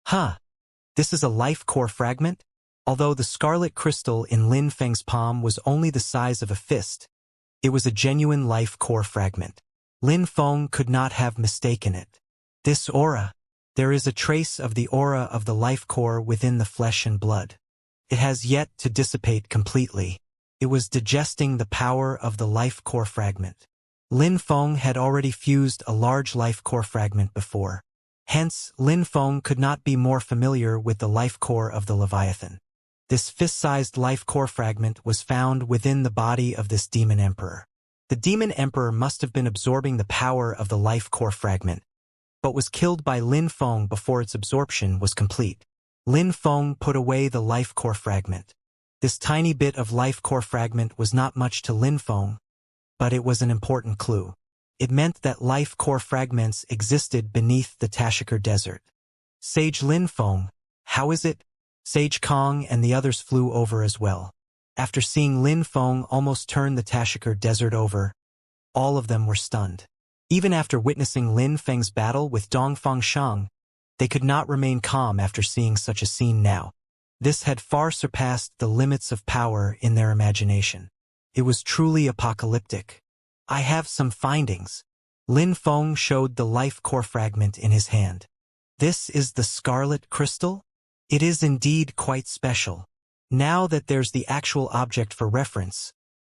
Huh, this is a life core fragment? Although the scarlet crystal in Lin Feng's palm was only the size of a fist, it was a genuine life core fragment. Lin Feng could not have mistaken it. This aura. There is a trace of the aura of the life core within the flesh and blood. It has yet to dissipate completely. It was digesting the power of the life core fragment. Lin Feng had already fused a large life core fragment before. Hence, Lin Feng could not be more familiar with the life core of the Leviathan. This fist-sized life core fragment was found within the body of this demon emperor. The demon emperor must have been absorbing the power of the life core fragment, but was killed by Lin Feng before its absorption was complete. Lin Feng put away the life core fragment. This tiny bit of life core fragment was not much to Lin Feng, but it was an important clue. It meant that life core fragments existed beneath the Tashikar Desert. Sage Lin Feng, how is it? Sage Kong and the others flew over as well. After seeing Lin Feng almost turn the Tashikar Desert over, all of them were stunned. Even after witnessing Lin Feng's battle with Dongfang Shang, they could not remain calm after seeing such a scene now. This had far surpassed the limits of power in their imagination. It was truly apocalyptic. I have some findings. Lin Feng showed the life core fragment in his hand. This is the scarlet crystal? It is indeed quite special. Now that there's the actual object for reference,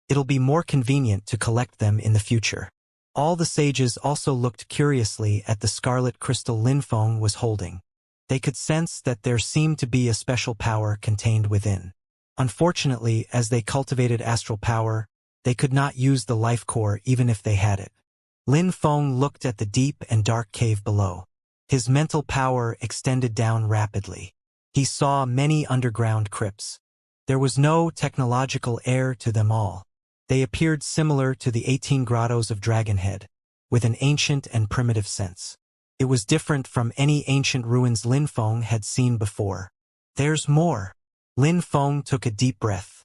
it'll be more convenient to collect them in the future. All the sages also looked curiously at the scarlet crystal Lin Feng was holding. They could sense that there seemed to be a special power contained within. Unfortunately, as they cultivated astral power, they could not use the life core even if they had it. Lin Feng looked at the deep and dark cave below. His mental power extended down rapidly. He saw many underground crypts. There was no technological heir to them all. They appeared similar to the 18 grottos of Dragonhead, with an ancient and primitive sense. It was different from any ancient ruins Lin Feng had seen before. There's more. Lin Feng took a deep breath.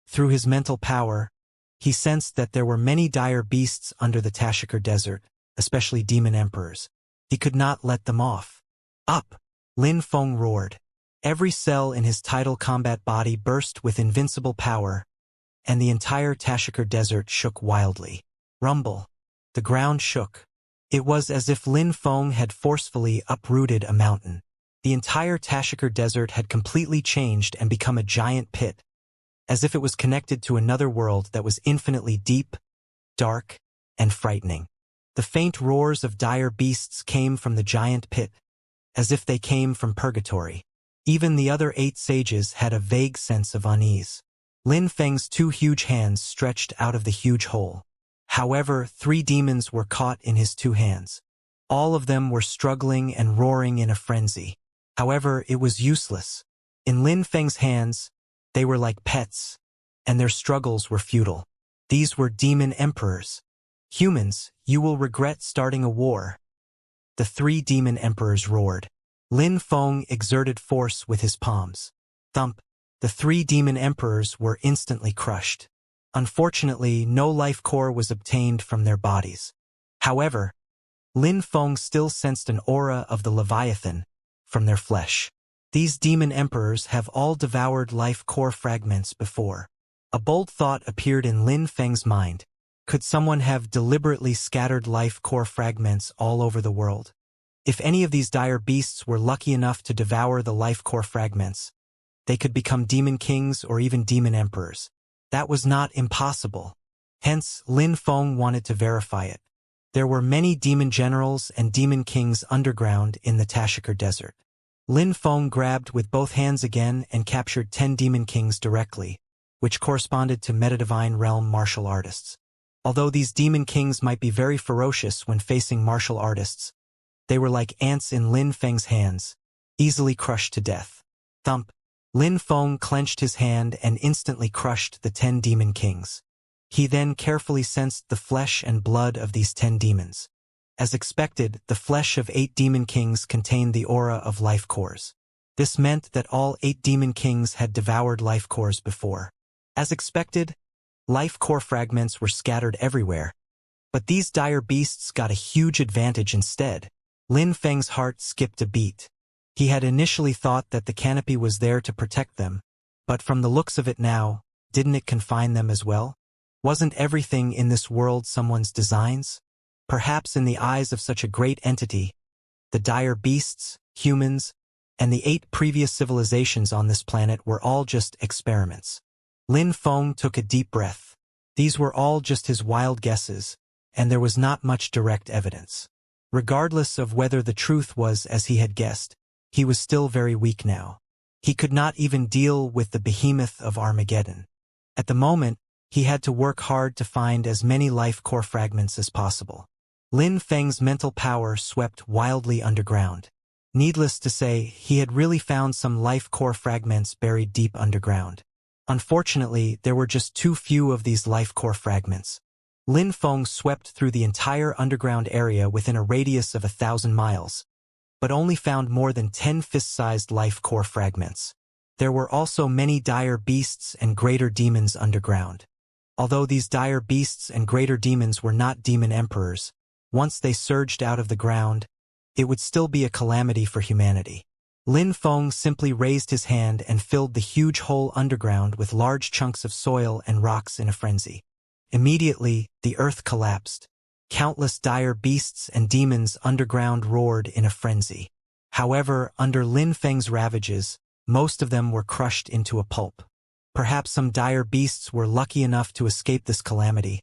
Through his mental power, he sensed that there were many dire beasts under the Tashikar Desert, especially demon emperors. He could not let them off. Up! Lin Feng roared. Every cell in his tidal combat body burst with invincible power, and the entire Tashikar Desert shook wildly. Rumble. The ground shook. It was as if Lin Feng had forcefully uprooted a mountain. The entire Tashikar Desert had completely changed and become a giant pit, as if it was connected to another world that was infinitely deep, dark, and frightening. The faint roars of dire beasts came from the giant pit, as if they came from purgatory. Even the other 8 sages had a vague sense of unease. Lin Feng's 2 huge hands stretched out of the huge hole. However, 3 demons were caught in his 2 hands. All of them were struggling and roaring in a frenzy. However, it was useless. In Lin Feng's hands, they were like pets, and their struggles were futile. These were demon emperors. Humans, you will regret starting a war. The 3 demon emperors roared. Lin Feng exerted force with his palms. Thump. The 3 demon emperors were instantly crushed. Unfortunately, no life core was obtained from their bodies. However, Lin Feng still sensed an aura of the Leviathan from their flesh. These demon emperors have all devoured life core fragments before. A bold thought appeared in Lin Feng's mind. Could someone have deliberately scattered life core fragments all over the world? If any of these dire beasts were lucky enough to devour the life core fragments, they could become demon kings or even demon emperors. That was not impossible. Hence, Lin Feng wanted to verify it. There were many demon generals and demon kings underground in the Tashikar Desert. Lin Feng grabbed with both hands again and captured 10 demon kings directly, which corresponded to metadivine realm martial artists. Although these demon kings might be very ferocious when facing martial artists, they were like ants in Lin Feng's hands, easily crushed to death. Thump. Lin Feng clenched his hand and instantly crushed the 10 demon kings. He then carefully sensed the flesh and blood of these 10 demons. As expected, the flesh of 8 demon kings contained the aura of life cores. This meant that all 8 demon kings had devoured life cores before. As expected, life core fragments were scattered everywhere. But these dire beasts got a huge advantage instead. Lin Feng's heart skipped a beat. He had initially thought that the canopy was there to protect them, but from the looks of it now, didn't it confine them as well? Wasn't everything in this world someone's designs? Perhaps in the eyes of such a great entity, the dire beasts, humans, and the 8 previous civilizations on this planet were all just experiments. Lin Feng took a deep breath. These were all just his wild guesses, and there was not much direct evidence. Regardless of whether the truth was as he had guessed, he was still very weak now. He could not even deal with the behemoth of Armageddon. At the moment, he had to work hard to find as many life core fragments as possible. Lin Feng's mental power swept wildly underground. Needless to say, he had really found some life core fragments buried deep underground. Unfortunately, there were just too few of these life core fragments. Lin Feng swept through the entire underground area within a radius of 1,000 miles, but only found more than 10 fist-sized life core fragments. There were also many dire beasts and greater demons underground. Although these dire beasts and greater demons were not demon emperors, once they surged out of the ground, it would still be a calamity for humanity. Lin Feng simply raised his hand and filled the huge hole underground with large chunks of soil and rocks in a frenzy. Immediately, the earth collapsed. Countless dire beasts and demons underground roared in a frenzy. However, under Lin Feng's ravages, most of them were crushed into a pulp. Perhaps some dire beasts were lucky enough to escape this calamity,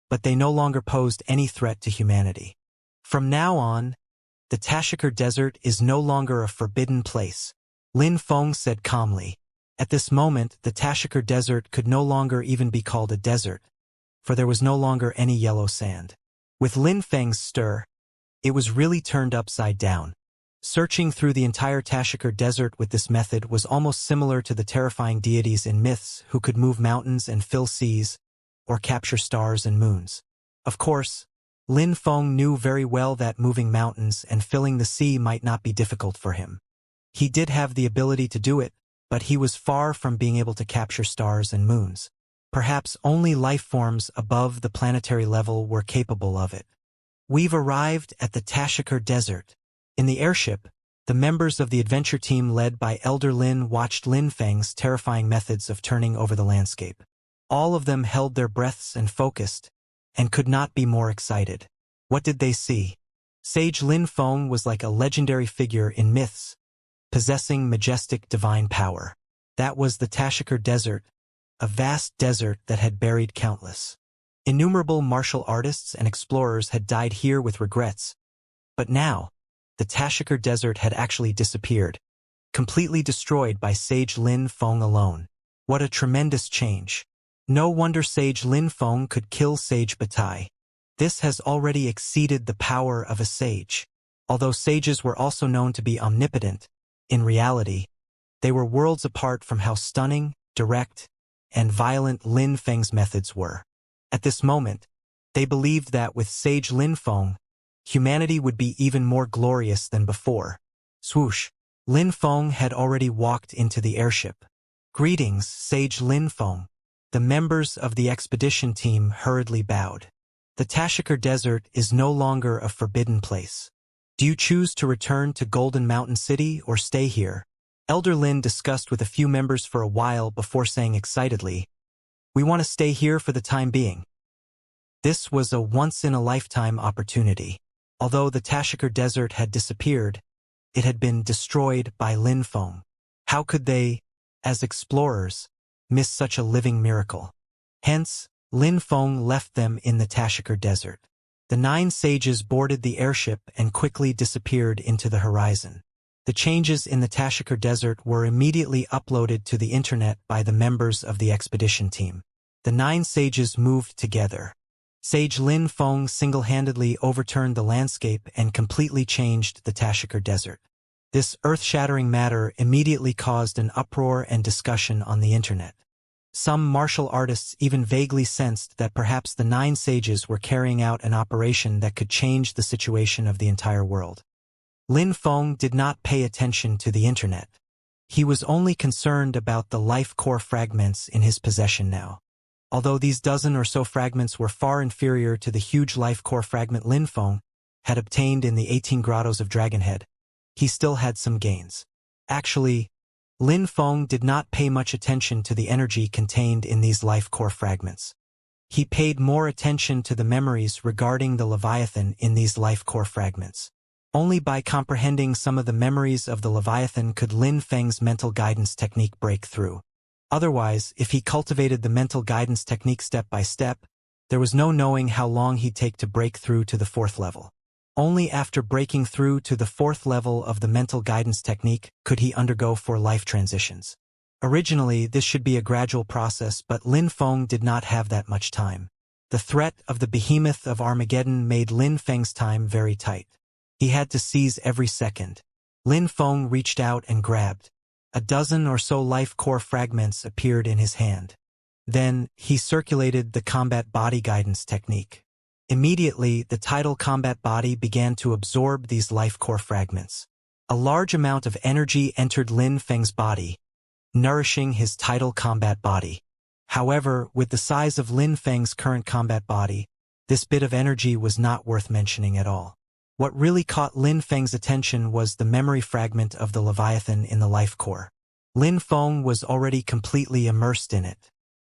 but they no longer posed any threat to humanity. From now on, the Tashikar Desert is no longer a forbidden place, Lin Feng said calmly. At this moment, the Tashikar Desert could no longer even be called a desert, for there was no longer any yellow sand. With Lin Feng's stir, it was really turned upside down. Searching through the entire Tashikar Desert with this method was almost similar to the terrifying deities in myths who could move mountains and fill seas, or capture stars and moons. Of course, Lin Feng knew very well that moving mountains and filling the sea might not be difficult for him. He did have the ability to do it, but he was far from being able to capture stars and moons. Perhaps only life forms above the planetary level were capable of it. We've arrived at the Tashikar Desert. In the airship, the members of the adventure team led by Elder Lin watched Lin Feng's terrifying methods of turning over the landscape. All of them held their breaths and focused, and could not be more excited. What did they see? Sage Lin Feng was like a legendary figure in myths, possessing majestic divine power. That was the Tashikar Desert, a vast desert that had buried countless. Innumerable martial artists and explorers had died here with regrets, but now, the Tashikar Desert had actually disappeared, completely destroyed by Sage Lin Feng alone. What a tremendous change. No wonder Sage Lin Feng could kill Sage Batai. This has already exceeded the power of a sage. Although sages were also known to be omnipotent, in reality, they were worlds apart from how stunning, direct, and violent Lin Feng's methods were. At this moment, they believed that with Sage Lin Feng, humanity would be even more glorious than before. Swoosh! Lin Feng had already walked into the airship. Greetings, Sage Lin Feng. The members of the expedition team hurriedly bowed. The Tashikar Desert is no longer a forbidden place. Do you choose to return to Golden Mountain City or stay here? Elder Lin discussed with a few members for a while before saying excitedly, "We want to stay here for the time being." This was a once-in-a-lifetime opportunity. Although the Tashikar Desert had disappeared, it had been destroyed by Lin Feng. How could they, as explorers, miss such a living miracle? Hence, Lin Feng left them in the Tashikar Desert. The 9 sages boarded the airship and quickly disappeared into the horizon. The changes in the Tashikar Desert were immediately uploaded to the internet by the members of the expedition team. The 9 sages moved together. Sage Lin Feng single-handedly overturned the landscape and completely changed the Tashikar Desert. This earth-shattering matter immediately caused an uproar and discussion on the internet. Some martial artists even vaguely sensed that perhaps the 9 sages were carrying out an operation that could change the situation of the entire world. Lin Feng did not pay attention to the internet. He was only concerned about the life core fragments in his possession now. Although these dozen or so fragments were far inferior to the huge life core fragment Lin Feng had obtained in the 18 grottos of Dragonhead, he still had some gains. Actually, Lin Feng did not pay much attention to the energy contained in these life core fragments. He paid more attention to the memories regarding the Leviathan in these life core fragments. Only by comprehending some of the memories of the Leviathan could Lin Feng's mental guidance technique break through. Otherwise, if he cultivated the mental guidance technique step by step, there was no knowing how long he'd take to break through to the fourth level. Only after breaking through to the fourth level of the mental guidance technique could he undergo 4 life transitions. Originally, this should be a gradual process, but Lin Feng did not have that much time. The threat of the behemoth of Armageddon made Lin Feng's time very tight. He had to seize every second. Lin Feng reached out and grabbed. A dozen or so life core fragments appeared in his hand. Then, he circulated the combat body guidance technique. Immediately, the tidal combat body began to absorb these life core fragments. A large amount of energy entered Lin Feng's body, nourishing his tidal combat body. However, with the size of Lin Feng's current combat body, this bit of energy was not worth mentioning at all. What really caught Lin Feng's attention was the memory fragment of the Leviathan in the life core. Lin Feng was already completely immersed in it.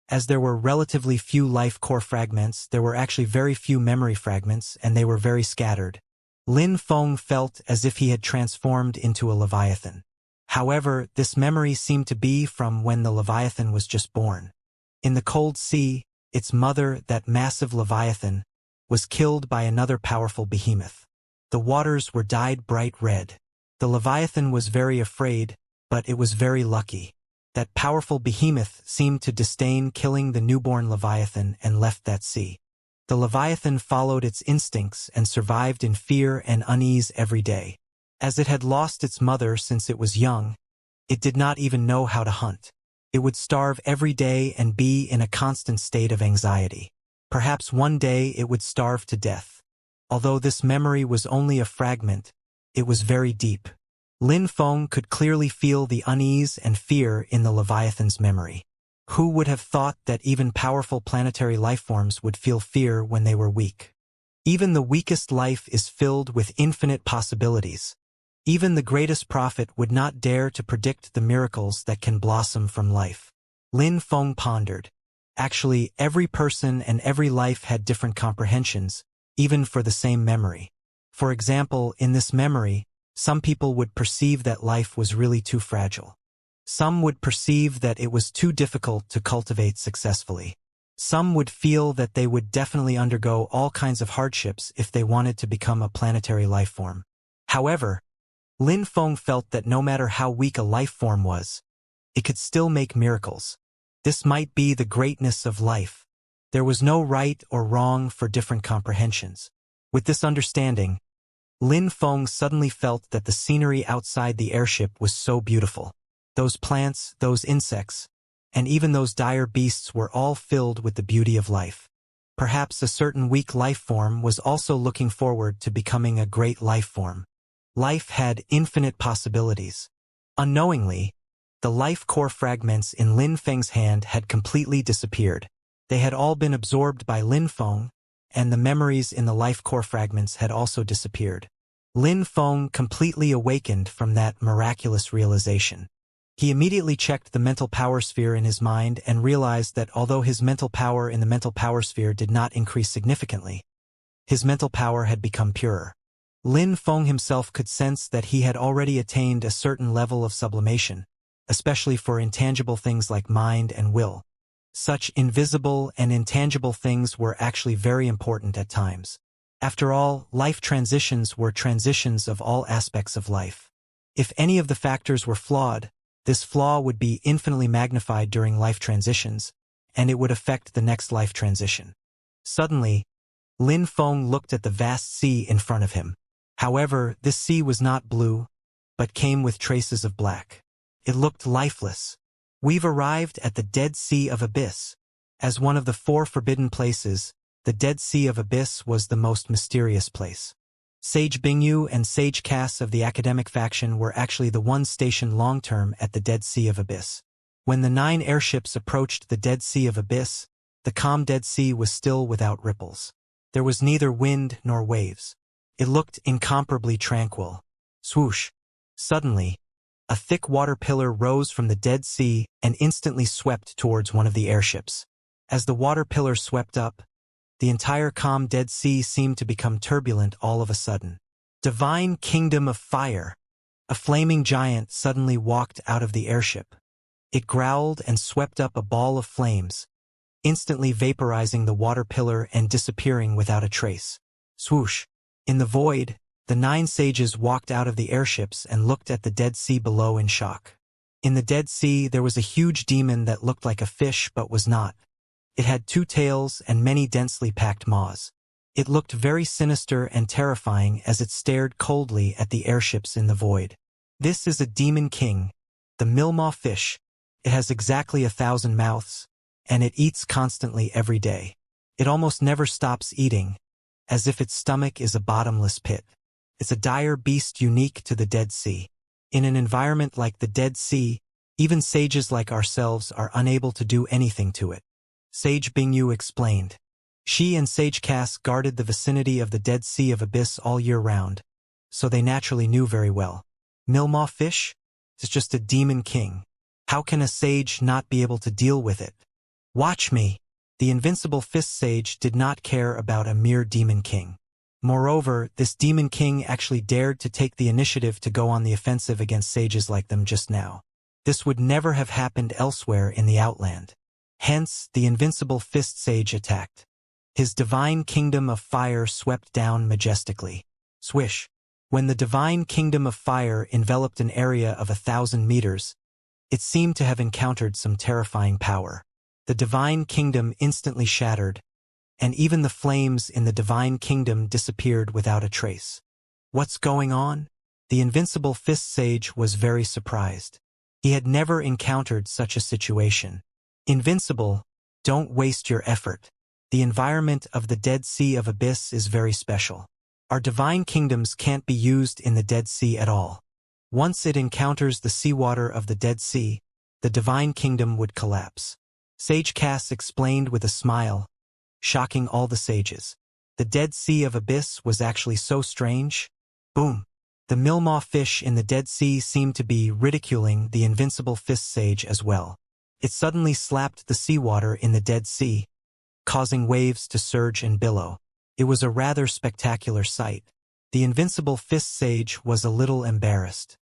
As there were relatively few life core fragments, there were actually very few memory fragments, and they were very scattered. Lin Feng felt as if he had transformed into a Leviathan. However, this memory seemed to be from when the Leviathan was just born. In the cold sea, its mother, that massive Leviathan, was killed by another powerful behemoth. The waters were dyed bright red. The Leviathan was very afraid, but it was very lucky. That powerful behemoth seemed to disdain killing the newborn Leviathan and left that sea. The Leviathan followed its instincts and survived in fear and unease every day. As it had lost its mother since it was young, it did not even know how to hunt. It would starve every day and be in a constant state of anxiety. Perhaps one day it would starve to death. Although this memory was only a fragment, it was very deep. Lin Feng could clearly feel the unease and fear in the Leviathan's memory. Who would have thought that even powerful planetary lifeforms would feel fear when they were weak? Even the weakest life is filled with infinite possibilities. Even the greatest prophet would not dare to predict the miracles that can blossom from life. Lin Feng pondered. Actually, every person and every life had different comprehensions, even for the same memory. For example, in this memory, some people would perceive that life was really too fragile. Some would perceive that it was too difficult to cultivate successfully. Some would feel that they would definitely undergo all kinds of hardships if they wanted to become a planetary lifeform. However, Lin Feng felt that no matter how weak a lifeform was, it could still make miracles. This might be the greatness of life. There was no right or wrong for different comprehensions. With this understanding, Lin Feng suddenly felt that the scenery outside the airship was so beautiful. Those plants, those insects, and even those dire beasts were all filled with the beauty of life. Perhaps a certain weak life form was also looking forward to becoming a great life form. Life had infinite possibilities. Unknowingly, the life core fragments in Lin Feng's hand had completely disappeared. They had all been absorbed by Lin Feng, and the memories in the life core fragments had also disappeared. Lin Feng completely awakened from that miraculous realization. He immediately checked the mental power sphere in his mind and realized that although his mental power in the mental power sphere did not increase significantly, his mental power had become purer. Lin Feng himself could sense that he had already attained a certain level of sublimation, especially for intangible things like mind and will. Such invisible and intangible things were actually very important at times. After all, life transitions were transitions of all aspects of life. If any of the factors were flawed, this flaw would be infinitely magnified during life transitions, and it would affect the next life transition. Suddenly, Lin Feng looked at the vast sea in front of him. However, this sea was not blue, but came with traces of black. It looked lifeless. We've arrived at the Dead Sea of Abyss. As one of the 4 forbidden places, the Dead Sea of Abyss was the most mysterious place. Sage Bingyu and Sage Cass of the academic faction were actually the ones stationed long-term at the Dead Sea of Abyss. When the 9 airships approached the Dead Sea of Abyss, the calm Dead Sea was still without ripples. There was neither wind nor waves. It looked incomparably tranquil. Swoosh! Suddenly, a thick water pillar rose from the Dead Sea and instantly swept towards one of the airships. As the water pillar swept up, the entire calm Dead Sea seemed to become turbulent all of a sudden. Divine Kingdom of Fire! A flaming giant suddenly walked out of the airship. It growled and swept up a ball of flames, instantly vaporizing the water pillar and disappearing without a trace. Swoosh! In the void, the 9 sages walked out of the airships and looked at the Dead Sea below in shock. In the Dead Sea there was a huge demon that looked like a fish but was not. It had 2 tails and many densely packed maws. It looked very sinister and terrifying as it stared coldly at the airships in the void. This is a demon king, the Milmaw fish. It has exactly 1,000 mouths, and it eats constantly every day. It almost never stops eating, as if its stomach is a bottomless pit. It's a dire beast unique to the Dead Sea. In an environment like the Dead Sea, even sages like ourselves are unable to do anything to it. Sage Bingyu explained. She and Sage Cass guarded the vicinity of the Dead Sea of Abyss all year round, so they naturally knew very well. Milmaw fish? It's just a demon king. How can a sage not be able to deal with it? Watch me! The invincible fist sage did not care about a mere demon king. Moreover, this demon king actually dared to take the initiative to go on the offensive against sages like them just now. This would never have happened elsewhere in the Outland. Hence, the invincible fist sage attacked. His divine kingdom of fire swept down majestically. Swish! When the divine kingdom of fire enveloped an area of 1,000 meters, it seemed to have encountered some terrifying power. The divine kingdom instantly shattered, and even the flames in the divine kingdom disappeared without a trace. What's going on? The invincible fist sage was very surprised. He had never encountered such a situation. Invincible, don't waste your effort. The environment of the Dead Sea of Abyss is very special. Our divine kingdoms can't be used in the Dead Sea at all. Once it encounters the seawater of the Dead Sea, the divine kingdom would collapse. Sage Cass explained with a smile, shocking all the sages. The Dead Sea of Abyss was actually so strange. Boom! The Milmaw fish in the Dead Sea seemed to be ridiculing the invincible fist sage as well. It suddenly slapped the seawater in the Dead Sea, causing waves to surge and billow. It was a rather spectacular sight. The invincible fist sage was a little embarrassed.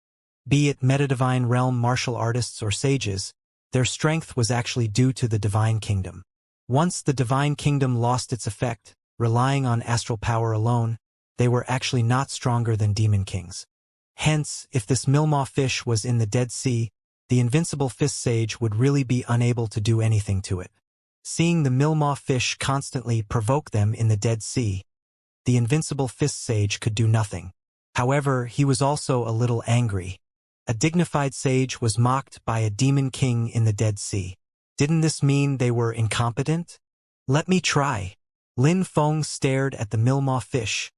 Be it metadivine realm martial artists or sages, their strength was actually due to the divine kingdom. Once the divine kingdom lost its effect, relying on astral power alone, they were actually not stronger than demon kings. Hence, if this Milmaw fish was in the Dead Sea, the invincible fist sage would really be unable to do anything to it. Seeing the Milmaw fish constantly provoke them in the Dead Sea, the invincible fist sage could do nothing. However, he was also a little angry. A dignified sage was mocked by a demon king in the Dead Sea. Didn't this mean they were incompetent? Let me try. Lin Feng stared at the Milmaw fish,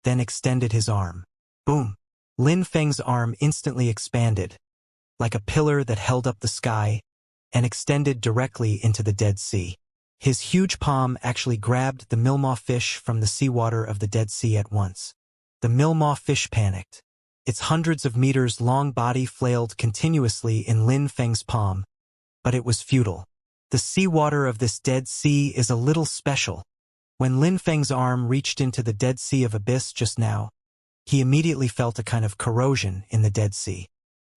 then extended his arm. Boom! Lin Feng's arm instantly expanded, like a pillar that held up the sky, and extended directly into the Dead Sea. His huge palm actually grabbed the Milmaw fish from the seawater of the Dead Sea at once. The Milmaw fish panicked. Its hundreds of meters long body flailed continuously in Lin Feng's palm, but it was futile. The seawater of this Dead Sea is a little special. When Lin Feng's arm reached into the Dead Sea of Abyss just now, he immediately felt a kind of corrosion in the Dead Sea.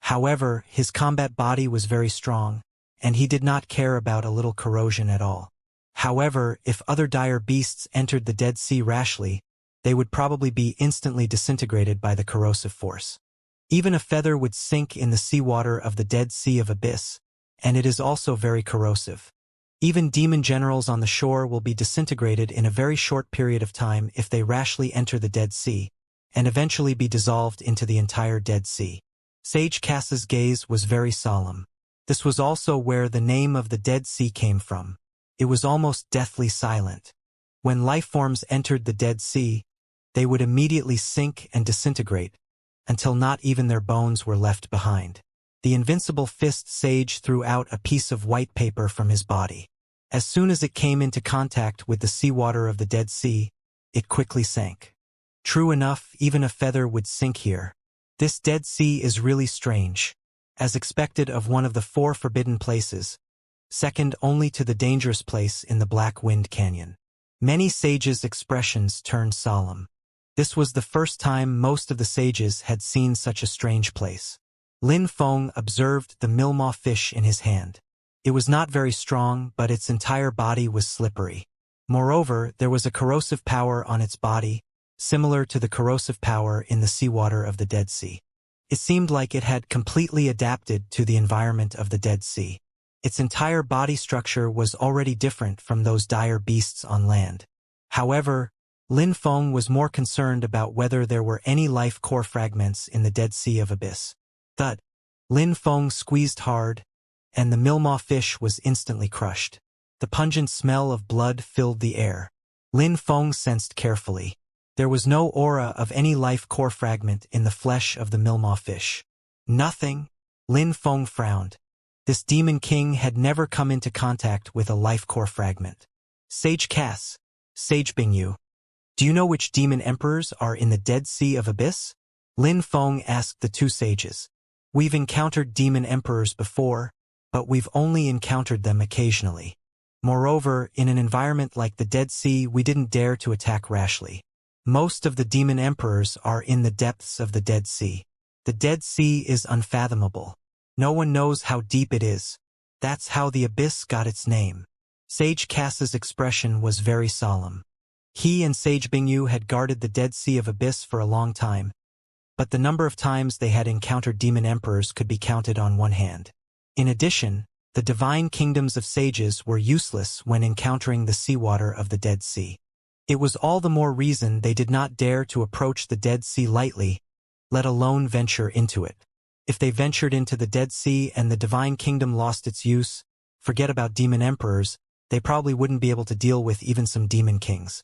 However, his combat body was very strong, and he did not care about a little corrosion at all. However, if other dire beasts entered the Dead Sea rashly, they would probably be instantly disintegrated by the corrosive force. Even a feather would sink in the seawater of the Dead Sea of Abyss, and it is also very corrosive. Even demon generals on the shore will be disintegrated in a very short period of time if they rashly enter the Dead Sea, and eventually be dissolved into the entire Dead Sea. Sage Cass's gaze was very solemn. This was also where the name of the Dead Sea came from. It was almost deathly silent. When life forms entered the Dead Sea, they would immediately sink and disintegrate, until not even their bones were left behind. The invincible fist sage threw out a piece of white paper from his body. As soon as it came into contact with the seawater of the Dead Sea, it quickly sank. True enough, even a feather would sink here. This Dead Sea is really strange. As expected of one of the 4 forbidden places, second only to the dangerous place in the Black Wind Canyon. Many sages' expressions turned solemn. This was the first time most of the sages had seen such a strange place. Lin Feng observed the milmaw fish in his hand. It was not very strong, but its entire body was slippery. Moreover, there was a corrosive power on its body, similar to the corrosive power in the seawater of the Dead Sea. It seemed like it had completely adapted to the environment of the Dead Sea. Its entire body structure was already different from those dire beasts on land. However, Lin Feng was more concerned about whether there were any life core fragments in the Dead Sea of Abyss. Thud. Lin Feng squeezed hard, and the milmaw fish was instantly crushed. The pungent smell of blood filled the air. Lin Feng sensed carefully. There was no aura of any life core fragment in the flesh of the milmaw fish. Nothing. Lin Feng frowned. This demon king had never come into contact with a life core fragment. Sage Cass, Sage Bingyu, do you know which demon emperors are in the Dead Sea of Abyss? Lin Feng asked the 2 sages. We've encountered demon emperors before, but we've only encountered them occasionally. Moreover, in an environment like the Dead Sea, we didn't dare to attack rashly. Most of the demon emperors are in the depths of the Dead Sea. The Dead Sea is unfathomable. No one knows how deep it is. That's how the abyss got its name. Sage Cass's expression was very solemn. He and Sage Bingyu had guarded the Dead Sea of Abyss for a long time, but the number of times they had encountered demon emperors could be counted on one hand. In addition, the divine kingdoms of sages were useless when encountering the seawater of the Dead Sea. It was all the more reason they did not dare to approach the Dead Sea lightly, let alone venture into it. If they ventured into the Dead Sea and the divine kingdom lost its use, forget about demon emperors, they probably wouldn't be able to deal with even some demon kings.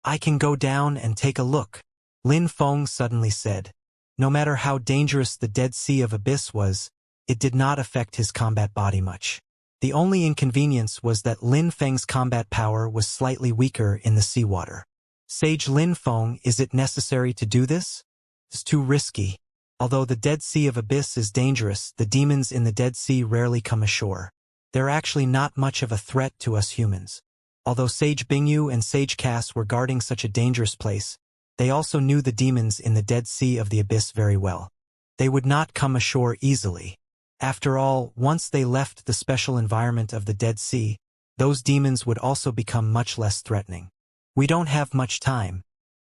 I can go down and take a look, Lin Feng suddenly said. No matter how dangerous the Dead Sea of Abyss was, it did not affect his combat body much. The only inconvenience was that Lin Feng's combat power was slightly weaker in the seawater. Sage Lin Feng, is it necessary to do this? It's too risky. Although the Dead Sea of Abyss is dangerous, the demons in the Dead Sea rarely come ashore. They're actually not much of a threat to us humans. Although Sage Bingyu and Sage Cass were guarding such a dangerous place, they also knew the demons in the Dead Sea of the Abyss very well. They would not come ashore easily. After all, once they left the special environment of the Dead Sea, those demons would also become much less threatening. We don't have much time.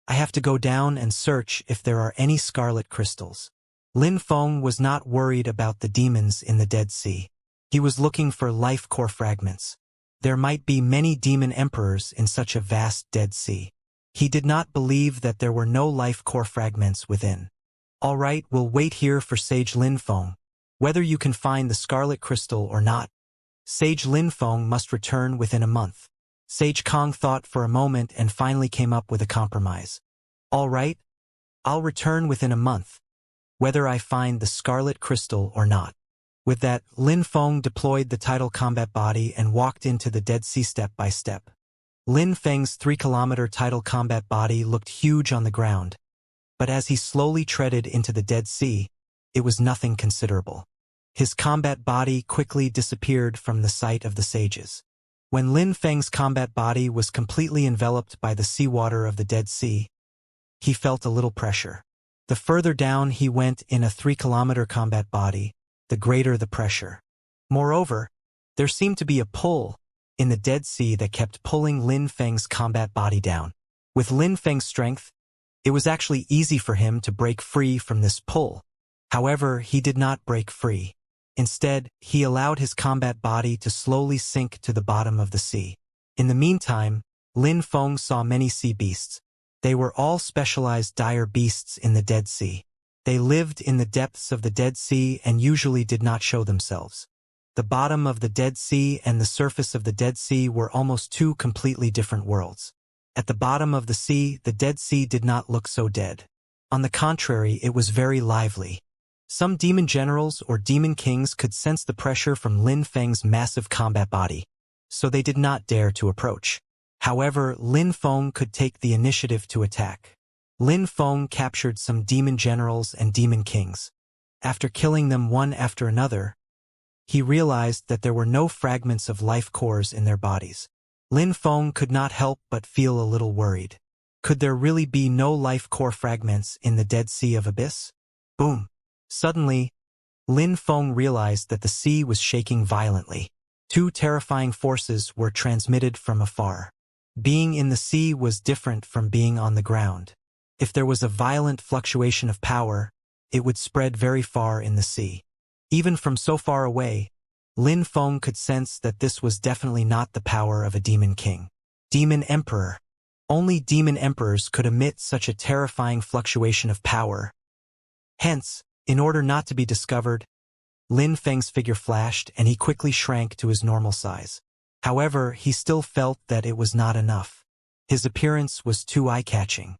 I have to go down and search if there are any scarlet crystals. Lin Feng was not worried about the demons in the Dead Sea. He was looking for life core fragments. There might be many demon emperors in such a vast Dead Sea. He did not believe that there were no life core fragments within. All right, we'll wait here for Sage Lin Feng. Whether you can find the scarlet crystal or not, Sage Lin Feng must return within a month. Sage Kong thought for a moment and finally came up with a compromise. All right, I'll return within a month, whether I find the scarlet crystal or not. With that, Lin Feng deployed the tidal combat body and walked into the Dead Sea step by step. Lin Feng's 3-kilometer tidal combat body looked huge on the ground, but as he slowly treaded into the Dead Sea, it was nothing considerable. His combat body quickly disappeared from the sight of the sages. When Lin Feng's combat body was completely enveloped by the seawater of the Dead Sea, he felt a little pressure. The further down he went in a 3-kilometer combat body, the greater the pressure. Moreover, there seemed to be a pull in the Dead Sea that kept pulling Lin Feng's combat body down. With Lin Feng's strength, it was actually easy for him to break free from this pull. However, he did not break free. Instead, he allowed his combat body to slowly sink to the bottom of the sea. In the meantime, Lin Feng saw many sea beasts. They were all specialized dire beasts in the Dead Sea. They lived in the depths of the Dead Sea and usually did not show themselves. The bottom of the Dead Sea and the surface of the Dead Sea were almost 2 completely different worlds. At the bottom of the sea, the Dead Sea did not look so dead. On the contrary, it was very lively. Some demon generals or demon kings could sense the pressure from Lin Feng's massive combat body, so they did not dare to approach. However, Lin Feng could take the initiative to attack. Lin Feng captured some demon generals and demon kings. After killing them one after another, he realized that there were no fragments of life cores in their bodies. Lin Feng could not help but feel a little worried. Could there really be no life core fragments in the Dead Sea of Abyss? Boom! Suddenly, Lin Feng realized that the sea was shaking violently. Two terrifying forces were transmitted from afar. Being in the sea was different from being on the ground. If there was a violent fluctuation of power, it would spread very far in the sea. Even from so far away, Lin Feng could sense that this was definitely not the power of a demon king. Demon Emperor. Only demon emperors could emit such a terrifying fluctuation of power. Hence, in order not to be discovered, Lin Feng's figure flashed and he quickly shrank to his normal size. However, he still felt that it was not enough. His appearance was too eye-catching.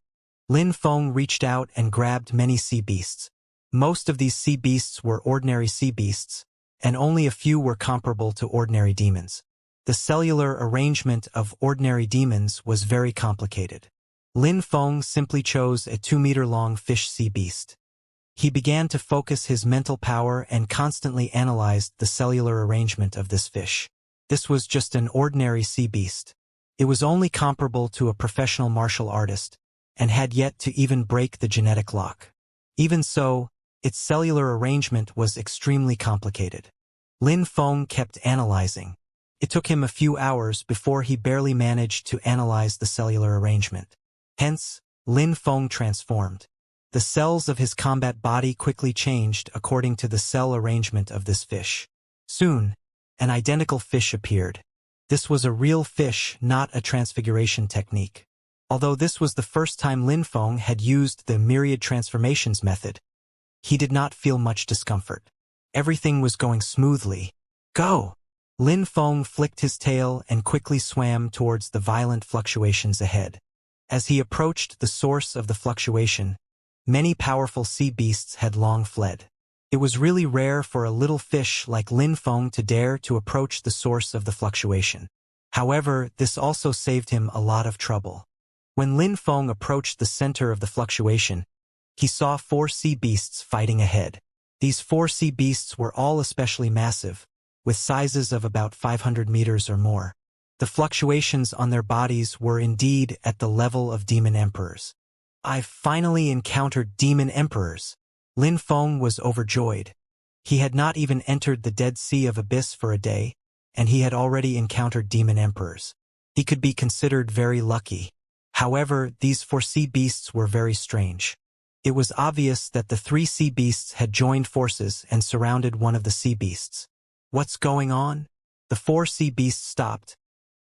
Lin Feng reached out and grabbed many sea beasts. Most of these sea beasts were ordinary sea beasts, and only a few were comparable to ordinary demons. The cellular arrangement of ordinary demons was very complicated. Lin Feng simply chose a 2-meter-long fish sea beast. He began to focus his mental power and constantly analyzed the cellular arrangement of this fish. This was just an ordinary sea beast. It was only comparable to a professional martial artist, and had yet to even break the genetic lock. Even so, its cellular arrangement was extremely complicated. Lin Feng kept analyzing. It took him a few hours before he barely managed to analyze the cellular arrangement. Hence, Lin Feng transformed. The cells of his combat body quickly changed according to the cell arrangement of this fish. Soon, an identical fish appeared. This was a real fish, not a transfiguration technique. Although this was the first time Lin Feng had used the myriad transformations method, he did not feel much discomfort. Everything was going smoothly. Go! Lin Feng flicked his tail and quickly swam towards the violent fluctuations ahead. As he approached the source of the fluctuation, many powerful sea beasts had long fled. It was really rare for a little fish like Lin Feng to dare to approach the source of the fluctuation. However, this also saved him a lot of trouble. When Lin Feng approached the center of the fluctuation, he saw 4 sea beasts fighting ahead. These 4 sea beasts were all especially massive, with sizes of about 500 meters or more. The fluctuations on their bodies were indeed at the level of demon emperors. I've finally encountered demon emperors. Lin Feng was overjoyed. He had not even entered the Dead Sea of Abyss for a day, and he had already encountered demon emperors. He could be considered very lucky. However, these 4 sea beasts were very strange. It was obvious that the 3 sea beasts had joined forces and surrounded one of the sea beasts. What's going on? The 4 sea beasts stopped,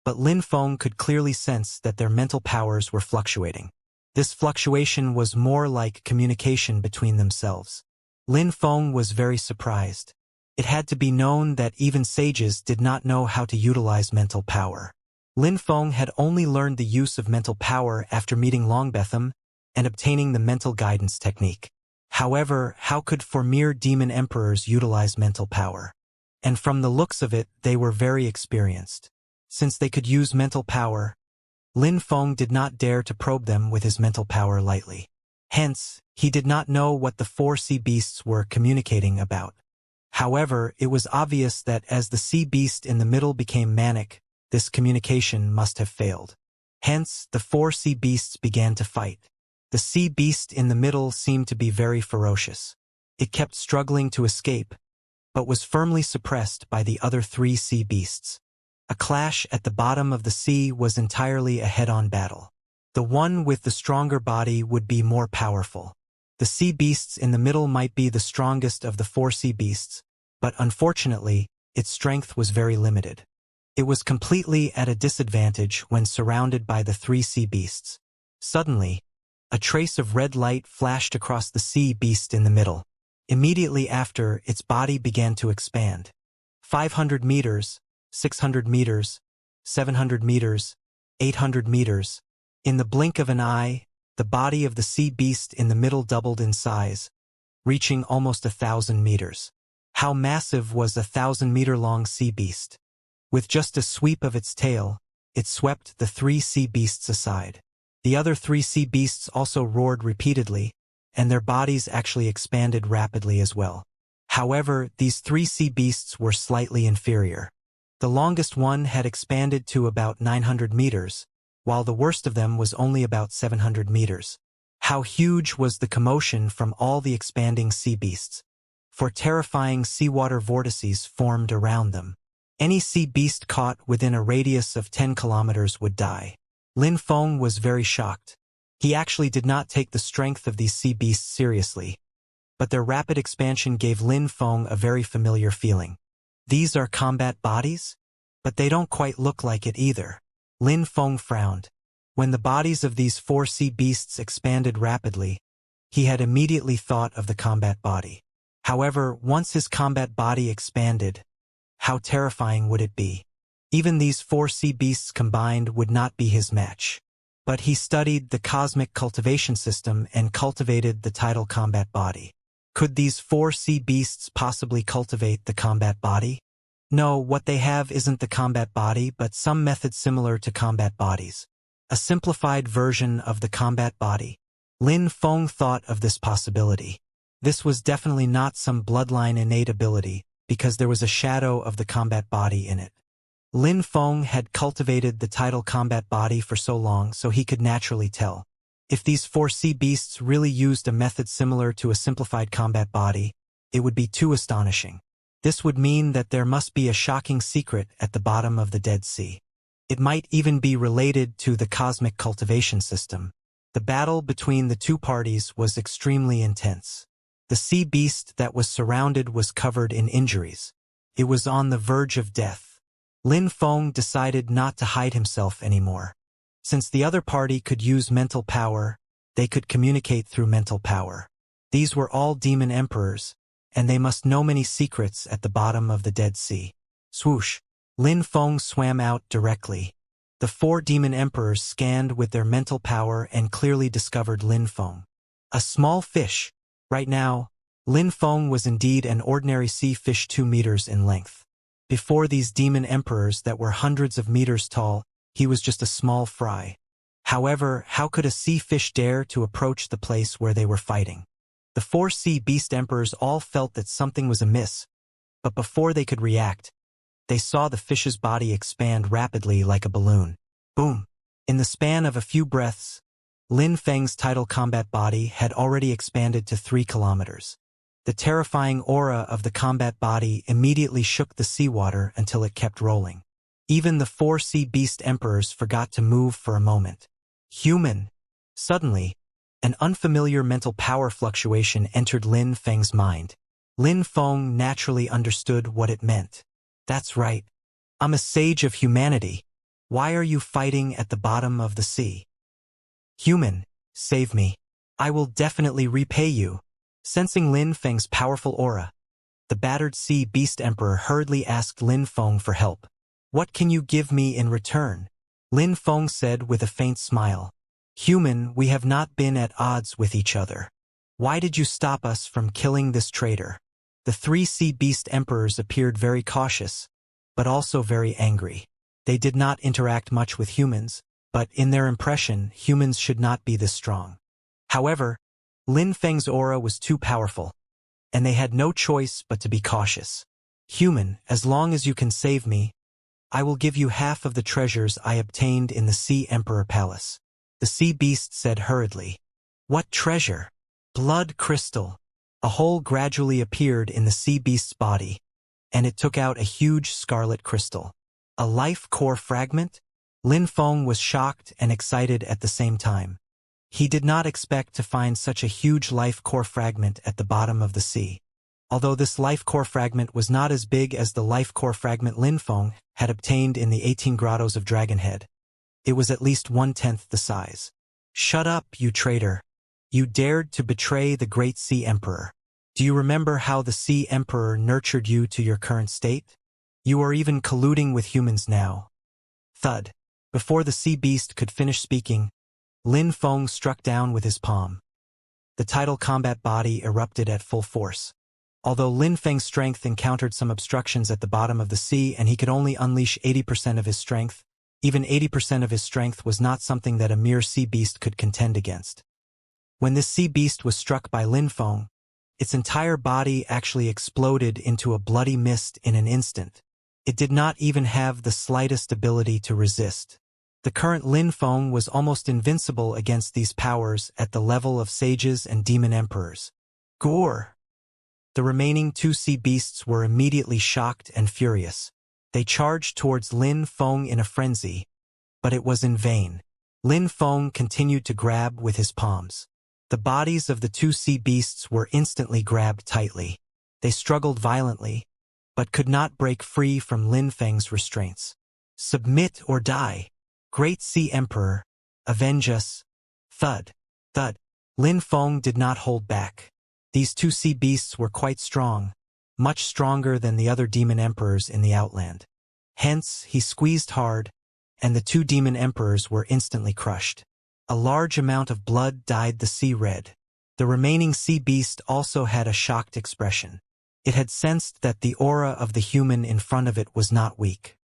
but Lin Feng could clearly sense that their mental powers were fluctuating. This fluctuation was more like communication between themselves. Lin Feng was very surprised. It had to be known that even sages did not know how to utilize mental power. Lin Feng had only learned the use of mental power after meeting Longbetham and obtaining the mental guidance technique. However, how could 4 mere demon emperors utilize mental power? And from the looks of it, they were very experienced. Since they could use mental power, Lin Feng did not dare to probe them with his mental power lightly. Hence, he did not know what the 4 sea beasts were communicating about. However, it was obvious that as the sea beast in the middle became manic, this communication must have failed. Hence, the 4 sea beasts began to fight. The sea beast in the middle seemed to be very ferocious. It kept struggling to escape, but was firmly suppressed by the other 3 sea beasts. A clash at the bottom of the sea was entirely a head-on battle. The one with the stronger body would be more powerful. The sea beasts in the middle might be the strongest of the 4 sea beasts, but unfortunately, its strength was very limited. It was completely at a disadvantage when surrounded by the 3 sea beasts. Suddenly, a trace of red light flashed across the sea beast in the middle. Immediately after, its body began to expand. 500 meters, 600 meters, 700 meters, 800 meters. In the blink of an eye, the body of the sea beast in the middle doubled in size, reaching almost 1,000 meters. How massive was a 1,000-meter-long sea beast? With just a sweep of its tail, it swept the 3 sea beasts aside. The other three sea beasts also roared repeatedly, and their bodies actually expanded rapidly as well. However, these three sea beasts were slightly inferior. The longest one had expanded to about 900 meters, while the worst of them was only about 700 meters. How huge was the commotion from all the expanding sea beasts! For terrifying seawater vortices formed around them. Any sea beast caught within a radius of 10 kilometers would die. Lin Feng was very shocked. He actually did not take the strength of these sea beasts seriously, but their rapid expansion gave Lin Feng a very familiar feeling. These are combat bodies? But they don't quite look like it either. Lin Feng frowned. When the bodies of these four sea beasts expanded rapidly, he had immediately thought of the combat body. However, once his combat body expanded, how terrifying would it be? Even these four sea beasts combined would not be his match. But he studied the cosmic cultivation system and cultivated the tidal combat body. Could these four sea beasts possibly cultivate the combat body? No, what they have isn't the combat body but some method similar to combat bodies. A simplified version of the combat body. Lin Feng thought of this possibility. This was definitely not some bloodline innate ability, because there was a shadow of the combat body in it. Lin Feng had cultivated the tidal combat body for so long so he could naturally tell. If these four sea beasts really used a method similar to a simplified combat body, it would be too astonishing. This would mean that there must be a shocking secret at the bottom of the Dead Sea. It might even be related to the cosmic cultivation system. The battle between the two parties was extremely intense. The sea beast that was surrounded was covered in injuries. It was on the verge of death. Lin Feng decided not to hide himself anymore. Since the other party could use mental power, they could communicate through mental power. These were all demon emperors, and they must know many secrets at the bottom of the Dead Sea. Swoosh! Lin Feng swam out directly. The four demon emperors scanned with their mental power and clearly discovered Lin Feng. A small fish. Right now, Lin Feng was indeed an ordinary sea fish 2 meters in length. Before these demon emperors that were hundreds of meters tall, he was just a small fry. However, how could a sea fish dare to approach the place where they were fighting? The four sea beast emperors all felt that something was amiss, but before they could react, they saw the fish's body expand rapidly like a balloon. Boom! In the span of a few breaths, Lin Feng's tidal combat body had already expanded to 3 kilometers. The terrifying aura of the combat body immediately shook the seawater until it kept rolling. Even the four sea beast emperors forgot to move for a moment. Human! Suddenly, an unfamiliar mental power fluctuation entered Lin Feng's mind. Lin Feng naturally understood what it meant. That's right. I'm a sage of humanity. Why are you fighting at the bottom of the sea? Human, save me. I will definitely repay you. Sensing Lin Feng's powerful aura, the battered sea beast emperor hurriedly asked Lin Feng for help. What can you give me in return? Lin Feng said with a faint smile. Human, we have not been at odds with each other. Why did you stop us from killing this traitor? The three sea beast emperors appeared very cautious, but also very angry. They did not interact much with humans, but in their impression, humans should not be this strong. However, Lin Feng's aura was too powerful, and they had no choice but to be cautious. Human, as long as you can save me, I will give you half of the treasures I obtained in the Sea Emperor Palace. The sea beast said hurriedly. What treasure? Blood crystal. A hole gradually appeared in the sea beast's body, and it took out a huge scarlet crystal. A life core fragment? Lin Feng was shocked and excited at the same time. He did not expect to find such a huge life core fragment at the bottom of the sea. Although this life core fragment was not as big as the life core fragment Lin Feng had obtained in the 18 grottos of Dragonhead, it was at least 1/10 the size. Shut up, you traitor. You dared to betray the great Sea Emperor. Do you remember how the Sea Emperor nurtured you to your current state? You are even colluding with humans now. Thud. Before the sea beast could finish speaking, Lin Feng struck down with his palm. The tidal combat body erupted at full force. Although Lin Feng's strength encountered some obstructions at the bottom of the sea and he could only unleash 80% of his strength, Even 80% of his strength was not something that a mere sea beast could contend against. When this sea beast was struck by Lin Feng, its entire body actually exploded into a bloody mist in an instant. It did not even have the slightest ability to resist. The current Lin Feng was almost invincible against these powers at the level of sages and demon emperors. Gore! The remaining two sea beasts were immediately shocked and furious. They charged towards Lin Feng in a frenzy, but it was in vain. Lin Feng continued to grab with his palms. The bodies of the two sea beasts were instantly grabbed tightly. They struggled violently, but could not break free from Lin Feng's restraints. Submit or die. Great Sea Emperor, avenge us. Thud. Thud. Lin Feng did not hold back. These two sea beasts were quite strong, much stronger than the other demon emperors in the Outland. Hence, he squeezed hard, and the two demon emperors were instantly crushed. A large amount of blood dyed the sea red. The remaining sea beast also had a shocked expression. It had sensed that the aura of the human in front of it was not weak.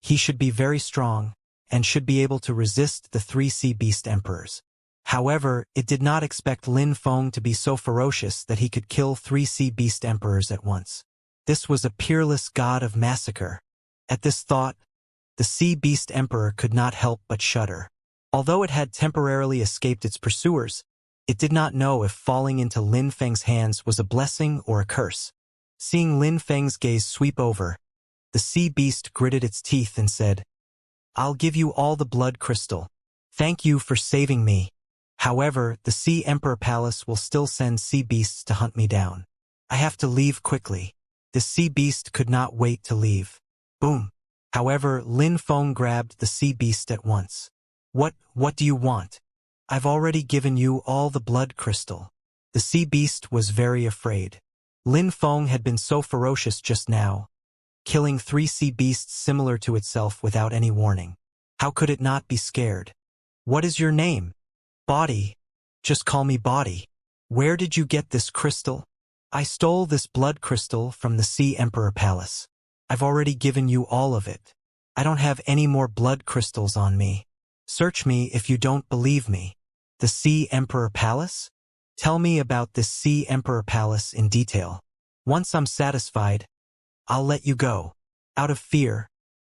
He should be very strong, and should be able to resist the three sea beast emperors. However, it did not expect Lin Feng to be so ferocious that he could kill three sea beast emperors at once. This was a peerless god of massacre. At this thought, the sea beast emperor could not help but shudder. Although it had temporarily escaped its pursuers, it did not know if falling into Lin Feng's hands was a blessing or a curse. Seeing Lin Feng's gaze sweep over, the sea beast gritted its teeth and said, "I'll give you all the blood crystal. Thank you for saving me. However, the Sea Emperor Palace will still send sea beasts to hunt me down. I have to leave quickly." The sea beast could not wait to leave. Boom. However, Lin Feng grabbed the sea beast at once. What do you want? I've already given you all the blood crystal." The sea beast was very afraid. Lin Feng had been so ferocious just now, killing three sea beasts similar to itself without any warning. How could it not be scared? "What is your name?" "Body. Just call me Body." "Where did you get this crystal?" "I stole this blood crystal from the Sea Emperor Palace. I've already given you all of it. I don't have any more blood crystals on me. Search me if you don't believe me." "The Sea Emperor Palace? Tell me about this Sea Emperor Palace in detail. Once I'm satisfied, I'll let you go." Out of fear,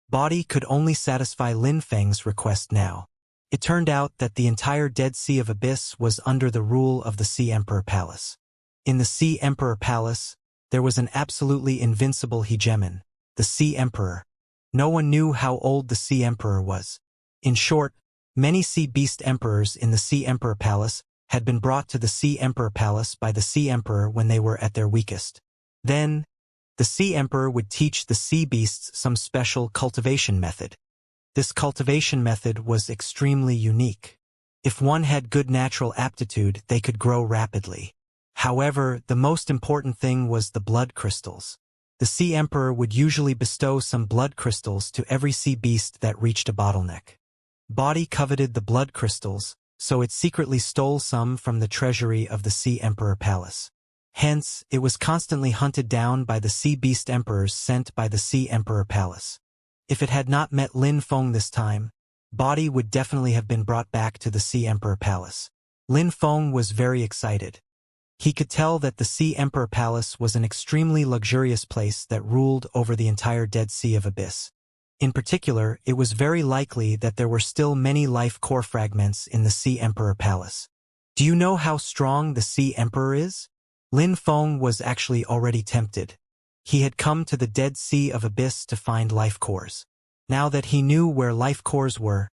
Body could only satisfy Lin Feng's request now. It turned out that the entire Dead Sea of Abyss was under the rule of the Sea Emperor Palace. In the Sea Emperor Palace, there was an absolutely invincible hegemon, the Sea Emperor. No one knew how old the Sea Emperor was. In short, many Sea Beast Emperors in the Sea Emperor Palace had been brought to the Sea Emperor Palace by the Sea Emperor when they were at their weakest. Then, the Sea Emperor would teach the Sea Beasts some special cultivation method. This cultivation method was extremely unique. If one had good natural aptitude, they could grow rapidly. However, the most important thing was the blood crystals. The Sea Emperor would usually bestow some blood crystals to every sea beast that reached a bottleneck. Body coveted the blood crystals, so it secretly stole some from the treasury of the Sea Emperor Palace. Hence, it was constantly hunted down by the Sea Beast Emperors sent by the Sea Emperor Palace. If it had not met Lin Feng this time, Body would definitely have been brought back to the Sea Emperor Palace. Lin Feng was very excited. He could tell that the Sea Emperor Palace was an extremely luxurious place that ruled over the entire Dead Sea of Abyss. In particular, it was very likely that there were still many life core fragments in the Sea Emperor Palace. "Do you know how strong the Sea Emperor is?" Lin Feng was actually already tempted. He had come to the Dead Sea of Abyss to find life cores. Now that he knew where life cores were,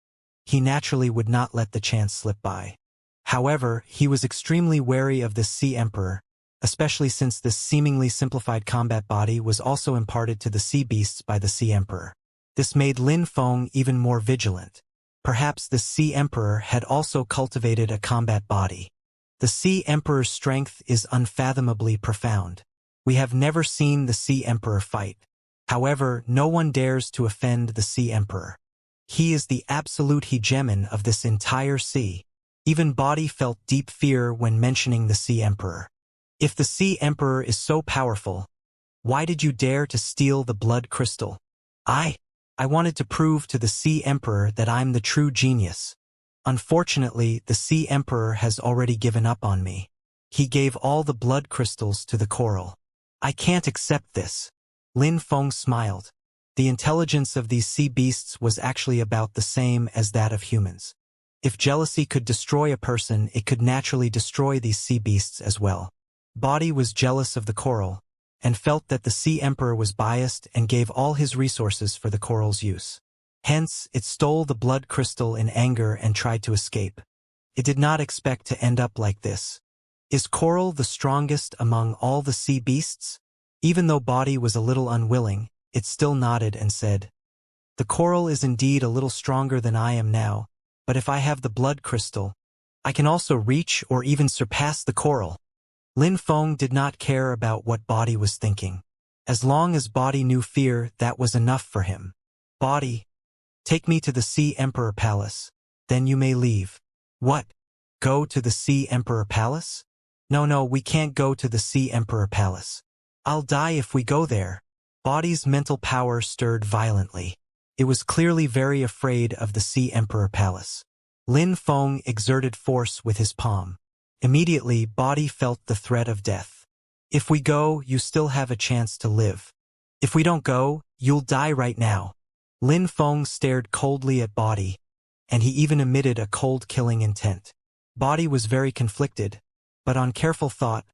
he naturally would not let the chance slip by. However, he was extremely wary of this Sea Emperor, especially since this seemingly simplified combat body was also imparted to the sea beasts by the Sea Emperor. This made Lin Feng even more vigilant. Perhaps the Sea Emperor had also cultivated a combat body. The Sea Emperor's strength is unfathomably profound. We have never seen the Sea Emperor fight. However, no one dares to offend the Sea Emperor. He is the absolute hegemon of this entire sea. Even Body felt deep fear when mentioning the Sea Emperor. If the Sea Emperor is so powerful, why did you dare to steal the blood crystal? I I wanted to prove to the Sea Emperor that I'm the true genius. Unfortunately, the Sea Emperor has already given up on me. He gave all the blood crystals to the coral. I can't accept this. Lin Feng smiled. The intelligence of these sea beasts was actually about the same as that of humans. If jealousy could destroy a person, it could naturally destroy these sea beasts as well. Body was jealous of the coral, and felt that the Sea Emperor was biased and gave all his resources for the coral's use. Hence, it stole the blood crystal in anger and tried to escape. It did not expect to end up like this. Is coral the strongest among all the sea beasts? Even though Body was a little unwilling, it still nodded and said, "The coral is indeed a little stronger than I am now, but if I have the blood crystal, I can also reach or even surpass the coral." Lin Feng did not care about what Body was thinking. As long as Body knew fear, that was enough for him. "Body, take me to the Sea Emperor Palace. Then you may leave." "What? Go to the Sea Emperor Palace?" No, we can't go to the Sea Emperor Palace. I'll die if we go there." Body's mental power stirred violently. It was clearly very afraid of the Sea Emperor Palace. Lin Feng exerted force with his palm. Immediately, Body felt the threat of death. "If we go, you still have a chance to live. If we don't go, you'll die right now." Lin Feng stared coldly at Body, and he even emitted a cold-killing intent. Body was very conflicted, but on careful thought,